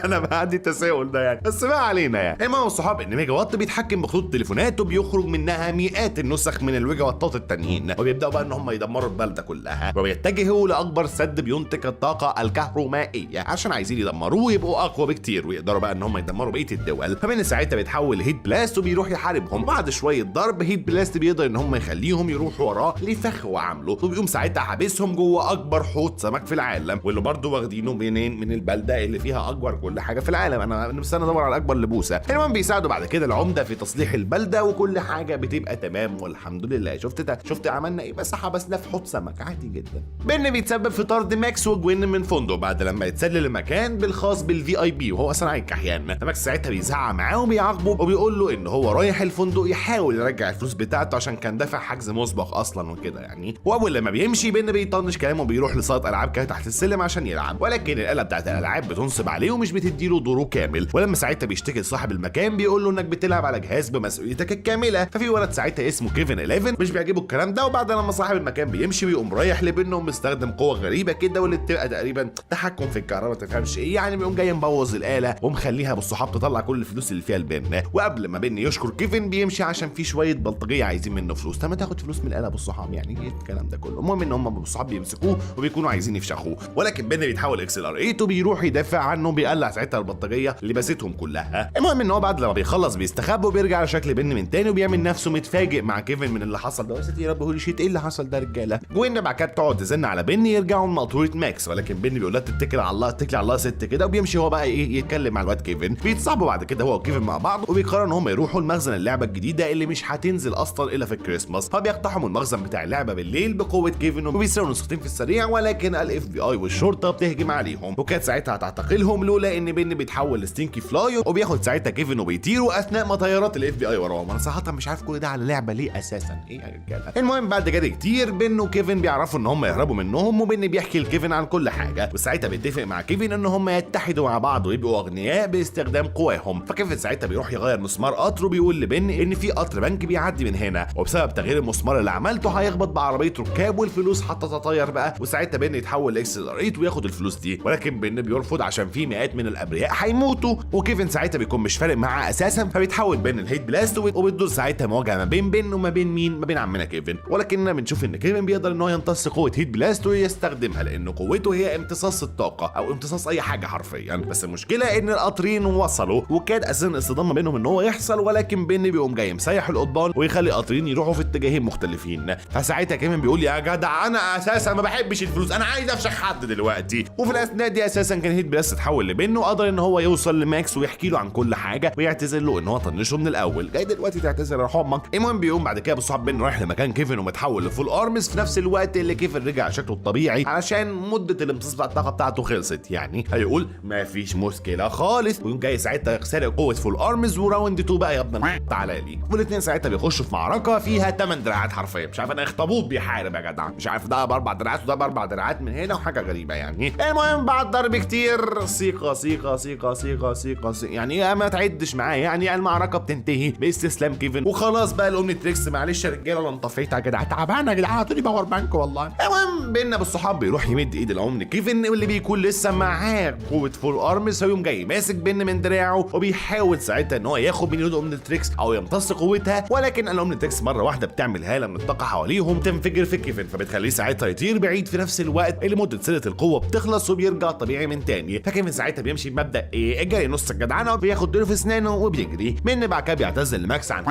انا بقى عندي التساؤل ده يعني، بس ما علينا يعني. المهم الصحاب ان ميجا وات بيتحكم بخطوط التليفونات وبيخرج منها مئات النسخ من الميجا واتات التانيين، وبيبداوا بقى ان هم يدمروا البلده كلها، وبيتجهوا لاكبر سد بينتج الطاقه الكهرومائيه عشان عايزين يدمروه ويبقوا اقوى بكتير ويقدروا بقى ان هم يدمروا بقيه الدول. فمن ساعتها بيتحول هيت بلاست وبيروح يحاربهم. بعد شويه ضرب هيت بلاست بيقدر ان هم يخليهم يروحوا وراه لفخ وعامله، وبيقوم ساعتها حابسهم جوه اكبر حوض سمك في العالم، واللي برضه واخدينه منين؟ من البلده اللي فيها اكبر كل حاجه في العالم. انا مستني ادور على اكبر لبوسه. المهم بيساعدوا بعد كده العمده في تصليح البلده وكل حاجه بتبقى تمام والحمد لله. شفت عملنا ايه؟ بس حبسنا في حوض سمك عادي جدا. بن بيتسبب في طرد ماكس وجوين من فندق بعد لما يتسلل المكان بالخاص بالفي اي بي وهو اصلا عين كحيان. ماكس ساعتها بيزعق معاه وبيعاقبه بيعاقبه وبيقول له ان هو رايح الفندق يحاول يرجع الفلوس بتاعته عشان كان دافع حجز مسبق اصلا وكده يعني. واول لما بيمشي بن بيطنش كلامه وبيروح لصاله العاب كده تحت السلم عشان يلعب، ولكن الآلة بتاعت الالعاب بتنصب عليه ومش بتديله دوره كامل. ولما ساعتها بيشتكي لصاحب المكان بيقول له انك بتلعب على جهاز بمسؤوليتك الكامله. ففي ولد ساعتها اسمه كيفن 11 مش بيعجبه الكلام ده، وبعد لما صاحب المكان بيمشي بيقوم رايح لبنه ومستخدم قوه غريبه كده واللي بتبقى تقريبا تحكم في الكهرباء ما تفهمش ايه يعني، بيقوم جاي مبوظ الاله ومخليها بالصحاب تطلع كل الفلوس اللي فيها البن. وقبل ما بن يشكر كيفن بيمشي عشان في شويه بلطجيه عايزين منه فلوس. طب ما تاخد فلوس من الاله بالصحاب يعني ايه الكلام ده كله؟ المهم ان هم بالصحاب بيمسكوه وبيكونوا عايزين يفشخوه، ولكن بن بيتحول اكس ار 8 وبيروح يدافع عنه، بيقلع ساعتها البلطجيه اللي باستهم كلها. المهم ان هو بعد لما بيخلص بيستخبى وبيرجع على شكل بن من تاني وبيعمل نفسه متفاجئ مع كيفن من اللي حصل ده. يا رب هولي شيت ايه اللي حصل ده رجاله؟ جوين بعد كده بتقعد تزن على بن يرجعوا من مقطوره ماكس، ولكن بن بيقول لها تتكل على الله اتكلي على الله ست كده، وبيمشي هو بقى ايه يتكلم مع الواد كيفن. بيتصاحبوا بعد كده هو وكيفن مع بعض وبيقرروا ان هم يروحوا المخزن اللعبه الجديده اللي مش هتنزل اصلا الا في الكريسماس. فبيقتحموا المخزن بتاع اللعبه بالليل بقوه كيفن وبيسرقوا نسختين في السريع، ولكن الاف بي اي والشرطه بتهجم عليهم وكانت ساعتها هتعتقلهم لولا ان بن بيتحول لستينكي فلاي وبياخد ساعتها كيفن وبيطيروا اثناء ما طيارات الاف بي اي وراهم. انا صراحه مش عارف كل ده على لعبه ليه اساسا ايه يا رجاله. المهم بعد كده كتير بن وكيفن بيعرفوا ان هم يهربوا منهم، وبن بيحكي لكيفن عن كل حاجه، وساعتها بيتفق مع كيفن ان هم يتحدوا مع بعض ويبقوا اغنياء باستخدام قواهم. فكيفن ساعتها بيروح يغير مسمار قطر وبيقول لبن ان في قطر بنك بيعدي من هنا، وبسبب تغيير المسمار اللي عملته هيخبط بعربيه ركاب والفلوس هتتطاير بقى. وساعتها بن يتحول لاكس ار 8 وياخد الفلوس دي، ولكن بن بيرفض عشان في مئات من الابرياء هيموتوا، وكيفن ساعتها بيكون مش فارق معاه اساسا. فبيتحول بن الهيت بلاست وبتدور ساعتها مواجهه ما بين بن وما بين مين؟ ما بين عمنا كيفن. ولكننا بنشوف ان كيفن بيقدر ان هو يمتص قوه هيت بلاست ويستخدمها، لان قوته هي امتصاص الطاقه او امتصاص اي حاجه حرفيا. بس المشكله ان القطرين وصلوا وكاد اساسا اصطدام ما بينهم ان هو يحصل، ولكن بن بيقوم جاي مسيح القضبان ويخلي القطرين يروحوا في اتجاهين مختلفين. فساعتها كيفن بيقول يا جدع انا اساسا ما بحبش الفلوس، انا عايز افشخ حد دلوقتي. وفي الاثناء دي اساسا كان هيت بلاست اتحول لبن وقدر ان هو يوصل لماكس ويحكي له عن كل حاجه ويعتذر له ان هو طنشه من الاول. جاي دلوقتي تعتذر يا امك. المهم بيقوم بعد كده بالصحاب بن رايح لمكان كيفن ومتحول لفول ارمز في نفس الوقت اللي كيفن رجع شكله الطبيعي علشان مده الامتصاص بتاع الطاقه بتاعته خلصت يعني. هيقول ما فيش مشكله خالص، ويقوم جاي ساعتها سارق قوه فول ارمز وراوند 2 بقى يا ابن تعالى لي. والاثنين ساعتها بيخشوا في معركه فيها 8 دراعات حرفيا، مش عارف انا اخطبوط بيحارب يا جدع، مش عارف ده باربع دراعات وده باربع دراعات من هنا وحاجه غريبه يعني. المهم بعد ضرب كتير سيقه سيقه سيقه سيقه سيقه يعني ما تعدش معايا يعني المعركه بتنتهي باستسلام كيفن وخلاص بقى الاومني تريكس. معلش يا رجاله انا انطفيت يا جدع، تعبان يا جدع، هاتولي باور بانك والله. المهم بينا بالصحاب بيروح يمد ايد الاومني كيفن واللي بيكون لسه معاه قوه فول ارمز، فيقوم جاي ماسك بن من دراعه وبيحاول ساعتها ان هو ياخد من ايد الاومني تريكس او يمتص قوتها، ولكن الاومني تريكس مره واحده بتعمل هاله من الطاقه حواليهم تنفجر في كيفن، فبتخليه ساعتها يطير بعيد في نفس الوقت اللي مده سنه القوه بتخلص وبيرجع طبيعي من تاني. فكيفن ساعتها بيمشي بمبدا ايه الجري نص الجدعنه وبياخد ديله في اسنانه وبيجري. من بعد كده بيعتذر لماكس عن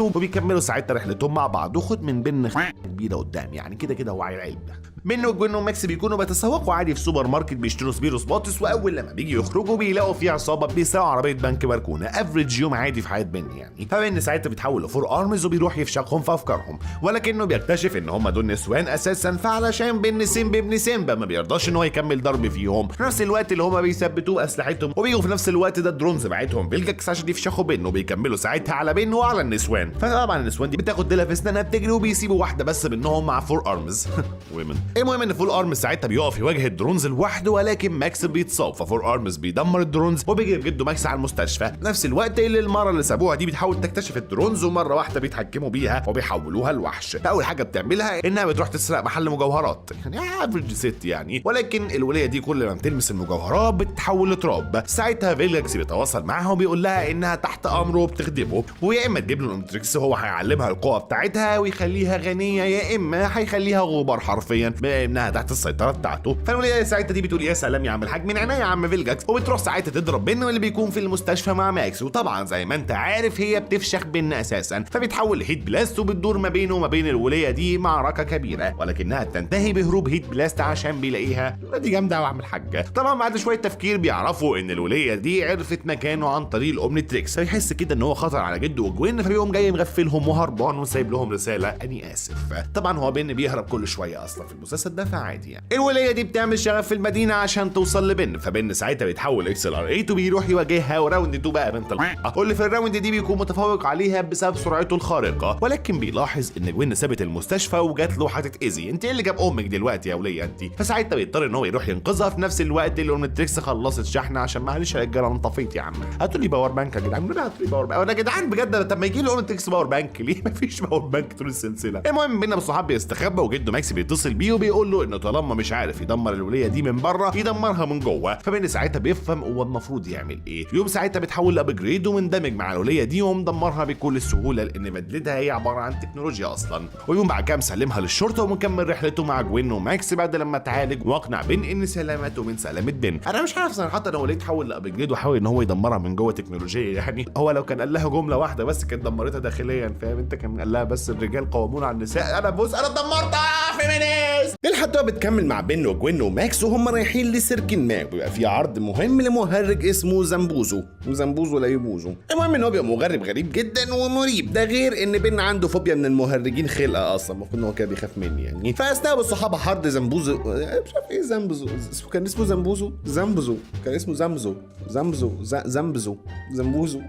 وبيكملوا ساعتها رحلتهم مع بعض، وخد من بن كبيره قدام يعني كده كده هو عيل. منه وجوين وماكس بيكونوا بيتسوقوا عادي في سوبر ماركت بيشتروا سبيروس باتس، واول لما بيجي يخرجوا بيلاقوا في عصابه بيسرقوا عربيه بنك مركونه، افريج يوم عادي في حياه بن يعني. فبن ساعتها بيتحول لفور ارمز وبيروح يفشخهم في افكارهم، ولكنه بيكتشف ان هم دول نسوان اساسا، فعلشان بن سيمبا ابن سيمبا ما بيرضاش ان هو يكمل ضرب فيهم في نفس الوقت اللي هم بيثبتوا اسلحتهم، وبيجوا في نفس الوقت ده الدرونز بعتهم فيلجاكس عشان يفشخوا بن، وبيكملوا ساعتها على بن وعلى النسوان. فطبعا النسوان دي بتاخد ديلها في اسنانها بتجري وبيسيبوا واحده بس منهم مع فور ارمز ويمن. المهم ان فول ارمز ساعتها بيقف يواجه الدرونز لوحده، ولكن ماكس بيتصاب، ففور ارمز بيدمر الدرونز وبيجي بجده ماكس على المستشفى. نفس الوقت اللي المره اللي سابوها دي بتحاول تكتشف الدرونز ومره واحده بيتحكموا بيها وبيحولوها لوحش. فاول حاجه بتعملها انها بتروح تسرق محل مجوهرات يعني افريج ست يعني، ولكن الوليه دي كل ما بتلمس المجوهرات بتتحول لتراب. ساعتها فيلجاكس بيتواصل معاها وبيقول لها انها تحت امره وبتخدمه، ويا اما تجيب له الامتريكس هو هيعلمها القوه بتاعتها ويخليها غنيه، يا اما هيخليها غبار حرفيا بما انها تحت السيطره بتاعته. فالوليه ساعتها دي بتقول يا سلام يا عم الحاج من عينيا يا عم فيلجاكس، وبتروح ساعتها تضرب بن اللي بيكون في المستشفى مع ماكس، وطبعا زي ما انت عارف هي بتفشخ بن اساسا، فبيتحول لهيت بلاست وبتدور ما بينه وما بين الوليه دي معركه كبيره، ولكنها بتنتهي بهروب هيت بلاست عشان بيلاقيها دي جامده يا عم الحاج. طبعا بعد شويه تفكير بيعرفوا ان الوليه دي عرفت مكانه عن طريق الاومني تريكس، فيحس كده ان هو خطر على جده وجوين، فبيقوم جاي مغفلهم وهربان وسايب لهم رساله اني اسف. طبعا هو بن بيهرب كل شويه اصلا في المسلسل ده فعادي يعني. الوليه دي بتعمل شغف في المدينه عشان توصل لبن، فبن ساعتها بيتحول اكس ال ار 8 وبيروح يواجهها، وراوند 2 بقى بنت واللي في الراوند دي بيكون متفوق عليها بسبب سرعته الخارقه، ولكن بيلاحظ ان جوين سابت المستشفى وجات له هتتاذي. انت ايه اللي جاب امك دلوقتي يا وليه انت؟ فساعتها بيضطر ان هو يروح ينقذها في نفس الوقت اللي اومنتريكس خلصت شحنه، عشان معلش يا رجاله انا طفيت يا عم. هاتوا لي باور بانك يا جدعان، هاتوا لي باور بانك يا جدعان بجد. طب ما يجي لي اومنتريكس باور بانك ليه؟ مفيش باور بانك طول السلسله. المهم بينا بالصحاب بيستخبى، وجده ماكس بيتصل بيه وبيقول له انه طالما مش عارف يدمر الوليه دي من بره يدمرها من جوه. فبين ساعتها بيفهم هو المفروض يعمل ايه. يوم ساعتها بيتحول لابجريد ومندمج مع الوليه دي ومدمرها بكل سهوله، لان بدلتها هي عباره عن تكنولوجيا اصلا. ويوم بعد كده مسلمها للشرطه ومكمل رحلته مع جوين وماكس بعد لما اتعالج واقنع بين ان سلامته من سلامه بن. انا مش عارف صراحه هو ليه اتحول لابجريد وحاول ان هو يدمرها من جوه تكنولوجيا يعني. هو لو كان قال لها جمله واحده بس كانت دمرتها داخليا، فاهم انت؟ كان قال لها بس الرجال قوامون على النساء، انا بص انا دمرتها فيمينيست. الحدوته بتكمل مع بن وجوين وماكس وهم رايحين لسيرك ما، بيبقى في عرض مهم لمهرج اسمه زنبوزو لا يبوزو. المهم ان هو بيبقى مغرب غريب جدا ومريب، ده غير ان بن عنده فوبيا من المهرجين خلقه اصلا، المفروض ان هو كده بيخاف مني يعني. فاثناء الصحابه حرب زنبوزو، مش عارف ايه زنبوزو كان اسمه زنبوزو كان اسمه زنبوزو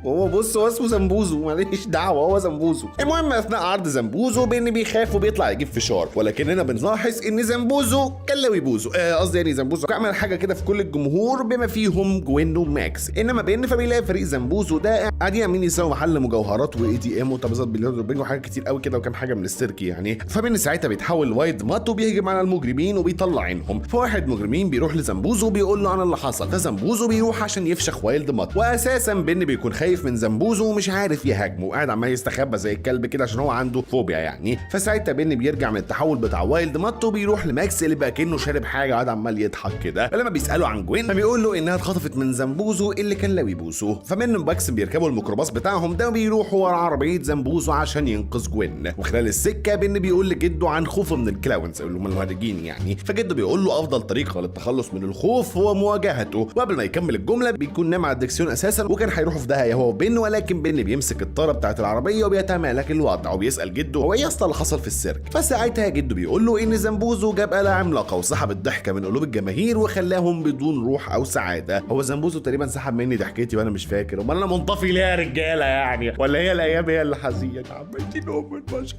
هو بص هو اسمه زنبوزو، ماليش دعوه هو زنبوزو. المهم اثناء عرض زنبوزو بن بيخاف وبيطلع يجيب فشار، ولكننا بنلاحظ ان زنبوزو كان لو يبوزو، قصدي يعني زنبوزو عمل حاجه كده في كل الجمهور بما فيهم جوين وماكس. انما بن فبيلاقي فريق زنبوزو ده قاعدين عاملين يساووا محل مجوهرات واي تي ام وترابيزات بلياردو وبنج وحاجات كتير قوي كده وكام حاجه من السيرك يعني. فبن ساعتها بيتحول لوايد مات وبيهجم على المجرمين وبيطلع عينهم. فواحد مجرمين بيروح لزنبوزو وبيقول له عن اللي حصل، فزنبوزو بيروح عشان يفشخ وايلد مات، واساسا بن بيكون خايف من زنبوزو ومش عارف يهاجمه وقاعد عمال يستخبى زي الكلب كده عشان هو عنده فوبيا يعني. فساعتها بن بيرجع من التحول بتاع وايلد مات وبيروح لماكس اللي بقى كانه شارب حاجه قاعد عمال يضحك كده. فلما بيسالوا عن جوين فبيقول له انها اتخطفت من زنبوزو اللي كان لاوي بوسو. فمن وماكس بيركبوا الميكروباص بتاعهم ده وبيروحوا ورا عربيه زنبوزو عشان ينقذ جوين. وخلال السكه بن بيقول لجده عن خوفه من الكلاونز اللي هم المهرجين يعني، فجده بيقول له افضل طريقه للتخلص من الخوف هو مواجهته. وقبل ما يكمل الجمله بيكون نام على الدكسيون اساسا وكان هيروحوا في داهيه هو وبن، ولكن بن بيمسك الطاره بتاعه العربيه وبيتمالك الوضع وبيسال جده هو ايه اصلا اللي حصل في السيرك. فساعتها جده بيقول له ان زنبوزو جاب آلة عملاقه وسحب الضحكه من قلوب الجماهير وخلاهم بدون روح او سعاده. هو زنبوزو تقريبا سحب مني ضحكتي وانا مش فاكر، امال انا منطفي ليه يا رجاله يعني؟ ولا هي الايام هي اللي حزينه عمالين ام البشر.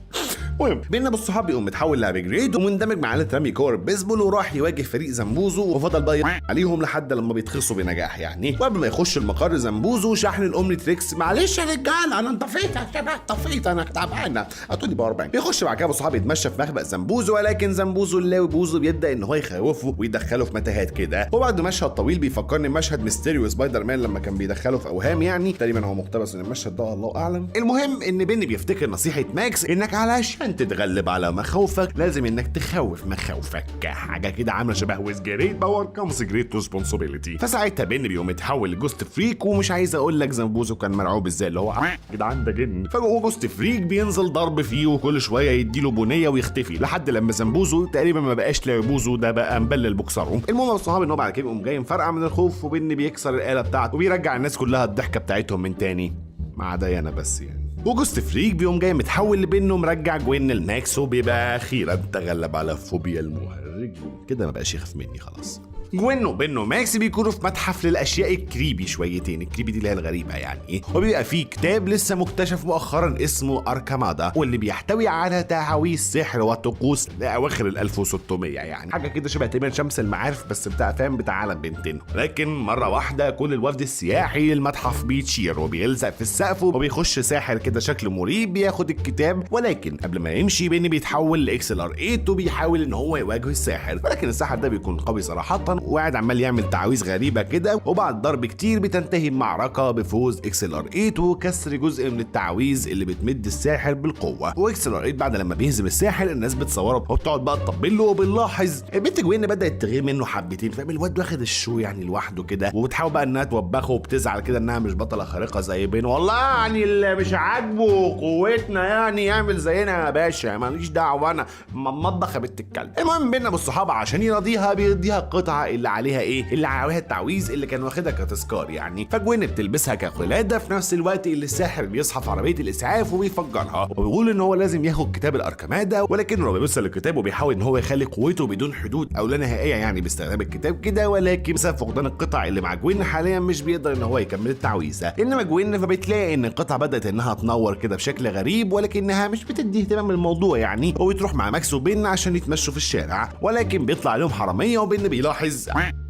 المهم بينا بالصحاب بيقوم متحول لابجريد ومندمج مع عائله رامي كور بيسبول وراح يواجه فريق زنبوزو، وفضل بقى عليهم لحد لما بيتخلصوا بنجاح يعني. وقبل ما يخش المقر زنبوزو شحن الاومني تريكس، معلش يا رجاله انا انطفيت يا شباب، طفيت انا تعبانه هاتوا لي باور بانك. بيخش بعد كده بالصحاب يتمشى في مخبأ زنبوزو، ولكن زنبوزو اللاوي بوزو بيبدا ان هو يخوفه ويدخله في متاهات كده. وبعد مشهد طويل بيفكرني بمشهد ميستيريو سبايدر مان لما كان بيدخله في اوهام يعني، تقريبا هو مقتبس من المشهد ده الله اعلم. المهم ان بن بيفتكر نصيحه ماكس انك علشان تتغلب على مخاوفك لازم انك تخوف مخاوفك، حاجه كده عامله شبه ويز جريت باور كامز جريت ريسبونسبيلتي. فساعتها بن بيقوم متحول لجوست فريك، ومش عايز اقول لك زنبوزو كان مرعوب ازاي اللي هو يا جدعان ده جن. فجوه جوست فريك بينزل ضرب فيه وكل شويه يديله بنيه ويختفي لحد لما زنبوزو تقريبا ما بقاش لعبوزو ده بقى مبلل بوكسره. المهم الصحاب ان هو بعد كده يقوم جاي مفرقع من الخوف، وبن بيكسر الاله بتاعته وبيرجع الناس كلها الضحكه بتاعتهم من تاني ما عدا انا بس يعني. وجوست فريك بيقوم جاي متحول لبنه مرجع جوين لماكس، وبيبقى اخيرا تغلب على فوبيا المهرجين كده ما بقاش يخاف مني خلاص. جوين وبن وماكس بيكونوا في متحف للاشياء الكريبي شويتين، الكريبي دي اللي هي الغريبه يعني، وبيبقى فيه كتاب لسه مكتشف مؤخرا اسمه اركامادا، واللي بيحتوي على تعاويذ سحر وطقوس لاواخر ال 1600 يعني، حاجه كده شبه تقريبا شمس المعارف بس بتاع فاهم بتاع عالم بنتين. لكن مره واحده كل الوفد السياحي المتحف بيتشير وبيلزق في السقف، وبيخش ساحر كده شكله مريب بياخد الكتاب، ولكن قبل ما يمشي بن بيتحول لاكس ال ار 8 وبيحاول ان هو يواجه الساحر، ولكن الساحر ده بيكون قوي صراحه وقاعد عمال يعمل تعاويذ غريبه كده، وبعد ضرب كتير بتنتهي المعركه بفوز اكس ال ار 8 وكسر جزء من التعاويذ اللي بتمد الساحر بالقوه. واكس ال ار 8 بعد لما بيهزم الساحر الناس بتصوره وبتقعد بقى تطبل له، وبنلاحظ البنت جوين بدات تغير منه حبتين، فاهم الواد واخد الشو يعني لوحده كده، وبتحاول بقى انها توبخه وبتزعل كده انها مش بطله خارقه زي بين، والله يعني اللي مش عاجبه قوتنا يعني يعمل زينا يا باشا ماليش دعوه انا مطبخه بنت الكلب. المهم بينا بالصحابه عشان يرضيها بيديها قطعه القطعه اللي عليها اللي عليها التعويذ اللي كان واخدها كتذكار يعني. فجوين بتلبسها كقلاده في نفس الوقت اللي الساحر بيصحى في عربيه الاسعاف وبيفجرها، وبيقول ان هو لازم ياخد كتاب الاركمادا، ولكنه بيبص للكتاب وبيحاول ان هو يخلي قوته بدون حدود او لا نهائيه يعني باستخدام الكتاب كده، ولكن بسبب فقدان القطع اللي مع جوين حاليا مش بيقدر ان هو يكمل التعويذه. انما جوين فبتلاقي ان القطع بدات انها تنور كده بشكل غريب، ولكنها مش بتدي اهتمام للموضوع يعني، وبتروح مع ماكس وبين عشان يتمشوا في الشارع، ولكن بيطلع عليهم حراميه وبين بيلاحظ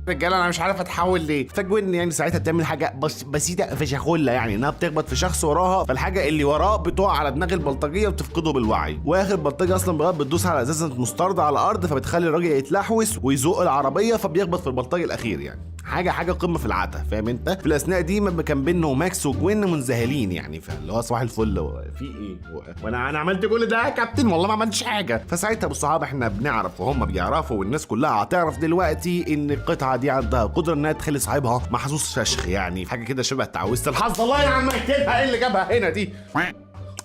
رجاله انا مش عارف اتحول ليه. فجوين يعني ساعتها بتعمل حاجه بسيطه فشخوله يعني، انها بتخبط في شخص وراها، فالحاجه اللي وراه بتقع على دماغ البلطجيه وبتفقده بالوعي، واخر بلطجي اصلا بغاب بتدوس على ازازه مستردة على الارض فبتخلي الراجل يتلحوس ويزق العربيه فبيخبط في البلطجي الاخير يعني. حاجه قمه في العته، فاهم انت؟ في الاثناء دي ما كان بينه وماكس وجوين منذهلين يعني، فاللي هو صباح الفل في ايه وانا عملت كل ده يا كابتن؟ والله ما عملتش حاجه. فساعتها بالصحاب احنا بنعرف وهم بيعرفوا والناس كلها هتعرف دلوقتي ان القطعه دي عندها قدره انها تخلي صاحبها محظوظ فشخ يعني، حاجه كده شبه تعويذه الحظ. الله يا عم اكتبها، ايه اللي جابها هنا دي؟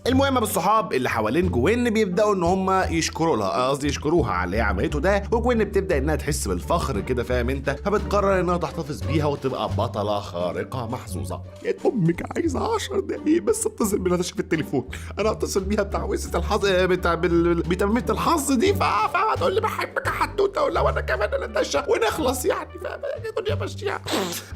المهم بالصحاب اللي حوالين جوين بيبداوا ان هم يشكروا لها، قصدي يشكروها على اللي هي عملته ده، وجوين بتبدا انها تحس بالفخر كده، فاهم انت؟ فبتقرر انها تحتفظ بيها وتبقى بطله خارقه محظوظه. يا امك عايزه 10 دقايق بس اتصل بناتاشا في التليفون، انا اتصل بيها بتعويذه الحظ بتمرينة الحظ دي، فهتقول لي بحبك يا حدوته ولا وانا كمان ناتاشا ونخلص يعني، فاهم الدنيا ماشيه يا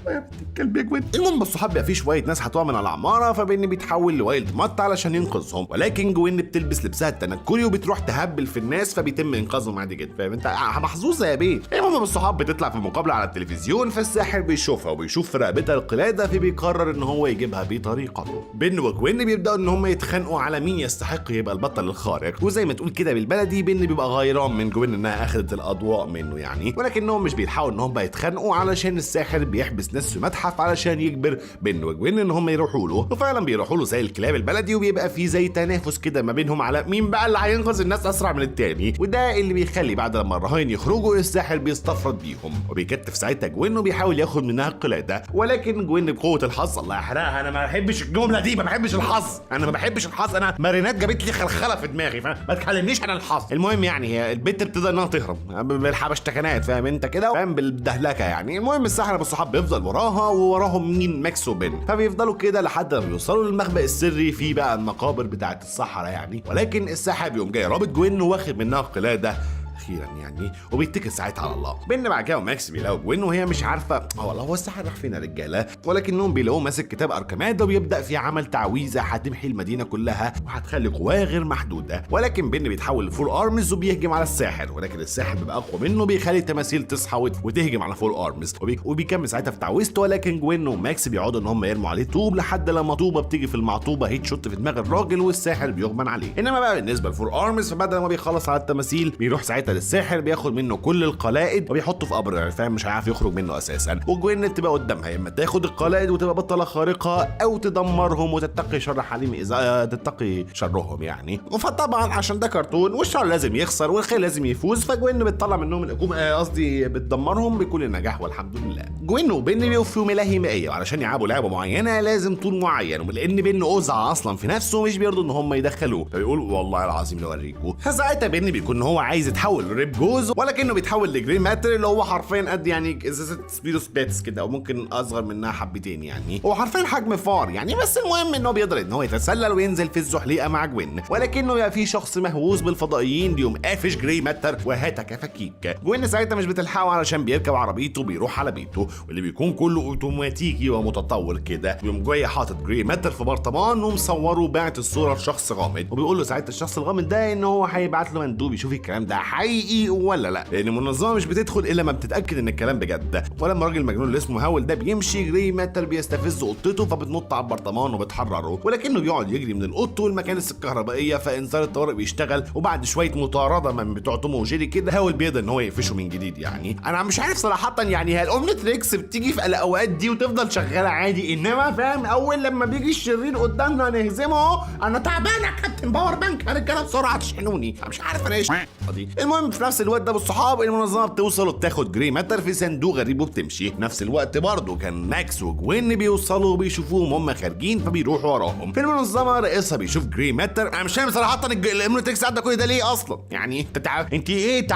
بنت الكلب يا جوين. المهم بالصحاب بقى في شويه ناس هتقع من العماره، فبين بيتحول لوايلد مات علشان ينقذهم، ولكن جوين بتلبس لبسها التنكري وبتروح تهبل في الناس فبيتم انقاذهم عادي جدا، فاهم انت؟ محظوظه يا بيه. المهم بالصحاب بتطلع في مقابله على التلفزيون، فالساحر بيشوفها وبيشوف في رقبتها القلاده، فبيقرر ان هو يجيبها بطريقته. بين وجوين بيبداوا ان هم يتخانقوا على مين يستحق يبقى البطل الخارق، وزي ما تقول كده بالبلدي بين بيبقى غيران من جوين انها اخذت الاضواء منه يعني، ولكنهم مش بيلحقوا ان هم يتخانقوا علشان الساحر بيحبس ناس في متحف علشان يجبر بين وجوين ان هم يروحوا له، وفعلا بيروحوا له زي الكلاب البلدي، وبيبقى في زي تنافس كده ما بينهم على مين بقى اللي هينقذ الناس اسرع من التاني، وده اللي بيخلي بعد لما الرهاين يخرجوا الساحر بيستفرد بيهم، وبيكتف ساعتها جوين وبيحاول ياخد منها القلاده، ولكن جوين بقوه الحظ الله يحرقها، انا ما بحبش الجمله دي، ما بحبش الحظ، انا ما بحبش الحظ، انا مارينات جابت لي خلخله في دماغي، فاهم؟ ما تكلمنيش عن الحظ. المهم يعني هي البت بتبدا انها تهرب بالحبشتكنات، فاهم انت كده؟ فاهم؟ بالدهلكه يعني. المهم الساحر بالصحاب بيفضل وراها، ووراهم مين؟ ماكس وبين، فبيفضلوا كده لحد ما بيوصلوا للمخبأ السري في بقى المقابر بتاعه الصحراء يعني، ولكن الساحر بيقوم جاي رابط جوين واخد منها القلاده اخيرا يعني، وبيتكل ساعتها على الله. بين بعد كده وماكس بيلاقوا جوين وهي مش عارفه هو الساحر راح فين يا رجاله، ولكنهم بيلاقوه ماسك كتاب اركمادا وبيبدا في عمل تعويذه هتمحي المدينه كلها وهتخلي قواه غير محدوده، ولكن بين بيتحول لفول ارمز وبيهجم على الساحر، ولكن الساحر بيبقى اقوى منه، بيخلي التماثيل تصحى وتهجم على فول ارمز، وبيكمل ساعتها في تعويذته، ولكن جوين وماكس بيقعدوا ان هم يرموا عليه طوب لحد لما طوبه بتيجي في المعطوبه هيت شوت في دماغ الراجل والساحر بيغمى عليه. انما بقى بالنسبه لفول ارمز فبعد ما بيخلص على التماثيل بيروح ساعتها للساحر بياخد منه كل القلائد وبيحطه في قبر، فاهم؟ مش هيعرف يخرج منه اساسا، وجوين تبقى قدامها يا اما تاخد القلائد وتبقى بطله خارقه او تدمرهم وتتقي شر حليم اذا تتقي شرهم يعني. فطبعا عشان ده كرتون والشر لازم يخسر والخير لازم يفوز، فجوين بتطلع منهم الهجوم، قصدي بتدمرهم بكل نجاح والحمد لله. جوين وبين بيوفوا ملاهي مائيه، وعلشان يلعبوا لعبه معينه لازم طول معين، ولان بين اوزع اصلا في نفسه مش بيرضوا ان هم يدخلوه، فبيقول والله العظيم لو اوريكم. فساعتها بين بيكون هو عايز يتحول لريب جوز، ولكنه بيتحول لجري ماتر اللي هو حرفيا قد يعني ازازه سبيروس بيتس كده، او ممكن اصغر منها حبتين يعني، هو حرفيا حجم فار يعني، بس المهم ان هو بيقدر ان هو يتسلل وينزل في الزحليقه مع جوين، ولكنه بقى في شخص مهووس بالفضائيين بيقوم قافش جري ماتر وهاتك فكيك. جوين ساعتها مش بتلحقه علشان بيركب عربيته بيروح على بيته، واللي بيكون كله اوتوماتيكي ومتطور كده، بيقوم جاي حاطط جري ماتر في برطمان ومصوره وباعت الصوره لشخص غامض، وبيقول له ساعتها الشخص الغامض ده ان هو هيبعت له مندوب يشوف الكلام ده حقيقي ولا لا، لان المنظمه مش بتدخل الا ما بتتاكد ان الكلام بجد. ولما الراجل المجنون اللي اسمه هاول ده بيمشي جري ماتر بيستفز قطته فبتنط على البرطمان وبتحرره، ولكنه بيقعد يجري من القط والمكانس الكهربائيه فانذار الطوارئ بيشتغل، وبعد شويه مطارده من بتوع توم وجيري كده هاول بيقدر ان هو يقفشه من جديد يعني. انا مش عارف صراحه يعني هي الاومنيتريكس بتيجي في الاوقات دي وتفضل شغاله عادي، انما فاهم اول لما بيجي الشرير قدامنا نهزمه انا تعبان يا كابتن باور بانك يا رجاله بسرعه تشحنوني، انا مش عارف انا ايش دي. المهم في نفس الوقت ده بالصحاب المنظمه بتوصل وبتاخد جري ماتر في صندوق غريب وبتمشي. في نفس الوقت برضه كان ماكس وجوين بيوصلوا وبيشوفوهم هم خارجين فبيروحوا وراهم. في المنظمه رئيسها بيشوف جري ماتر، انا مش فاهم صراحه الامنيتكس قاعده كل ده ليه اصلا يعني، انت ايه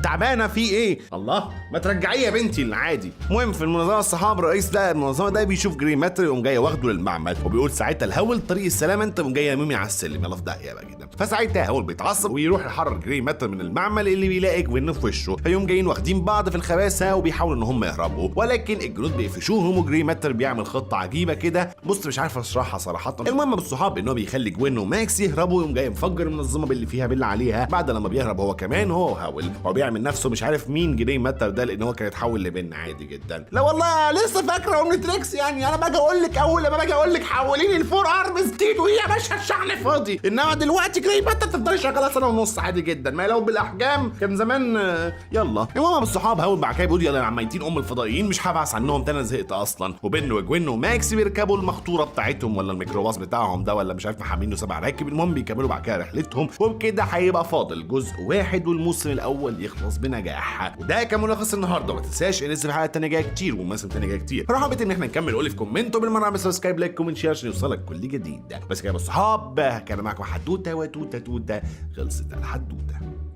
تعبانه في ايه؟ الله ما ترجعيه يا بنتي العادي. المهم في المنظمه الصحاب الرئيس ده المنظمه ده بيشوف جري ماتر يقوم جاي واخده للمعمل وبيقول ساعتها الهول طريق السلامه انت قوم جاي ميمي على السلم يلا في داهيه بقى جدا. فساعتها هول بيتعصب ويروح يحرر جري ماتر من المعمل اللي بيلاقي جوين في وشه، فيقوم جايين واخدين بعض في الخباثه وبيحاولوا ان هم يهربوا، ولكن الجنود بيقفشوهم وجري ماتر بيعمل خطه عجيبه كده بص مش عارف اشرحها صراحه. المهم بالصحاب ان هو بيخلي جوين وماكس يهربوا ويقوم جاي مفجر المنظمه باللي فيها باللي عليها. بعد لما بيهرب هو كمان هو وهاول هو بيعمل نفسه مش عارف مين جري ماتر ده لان هو كان يتحول لبن عادي جدا. لا والله لسه فاكره اومني تريكس، يعني انا باجي اقول لك اول لما باجي اقول لك حوليني الفور ارمز تيت وهي ماشيه الشحن فاضي، انما دلوقتي جري ماتر تفضلي شغاله سنه ونص عادي جدا، ما لو بالاحجام كان زمان يلا. المهم بالصحاب هاول بعد كده بيقول يلا يا عمايتين الفضائيين مش هبعث عنهم تاني انا زهقت اصلا، وبن وجوين وماكس بيركبوا المخطوره بتاعتهم ولا الميكروباص بتاعهم ده ولا مش عارف محملينه 7 راكب. المهم بيكملوا بعد كده رحلتهم وبكده هيبقى فاضل جزء واحد والموسم الاول يخلص بنجاح. وده كان ملخص النهارده، وما تنساش ان لسه في حلقات تانيه جايه كتير ومواسم تانيه جايه كتير. رغبت ان احنا نكمل قولي في كومنت وبالمره اعمل سبسكرايب لايك كومنت شير عشان يوصلك كل جديد. بس كده يا الصحاب كان معاكم حدوته وتوته توته خلصت الحدوته.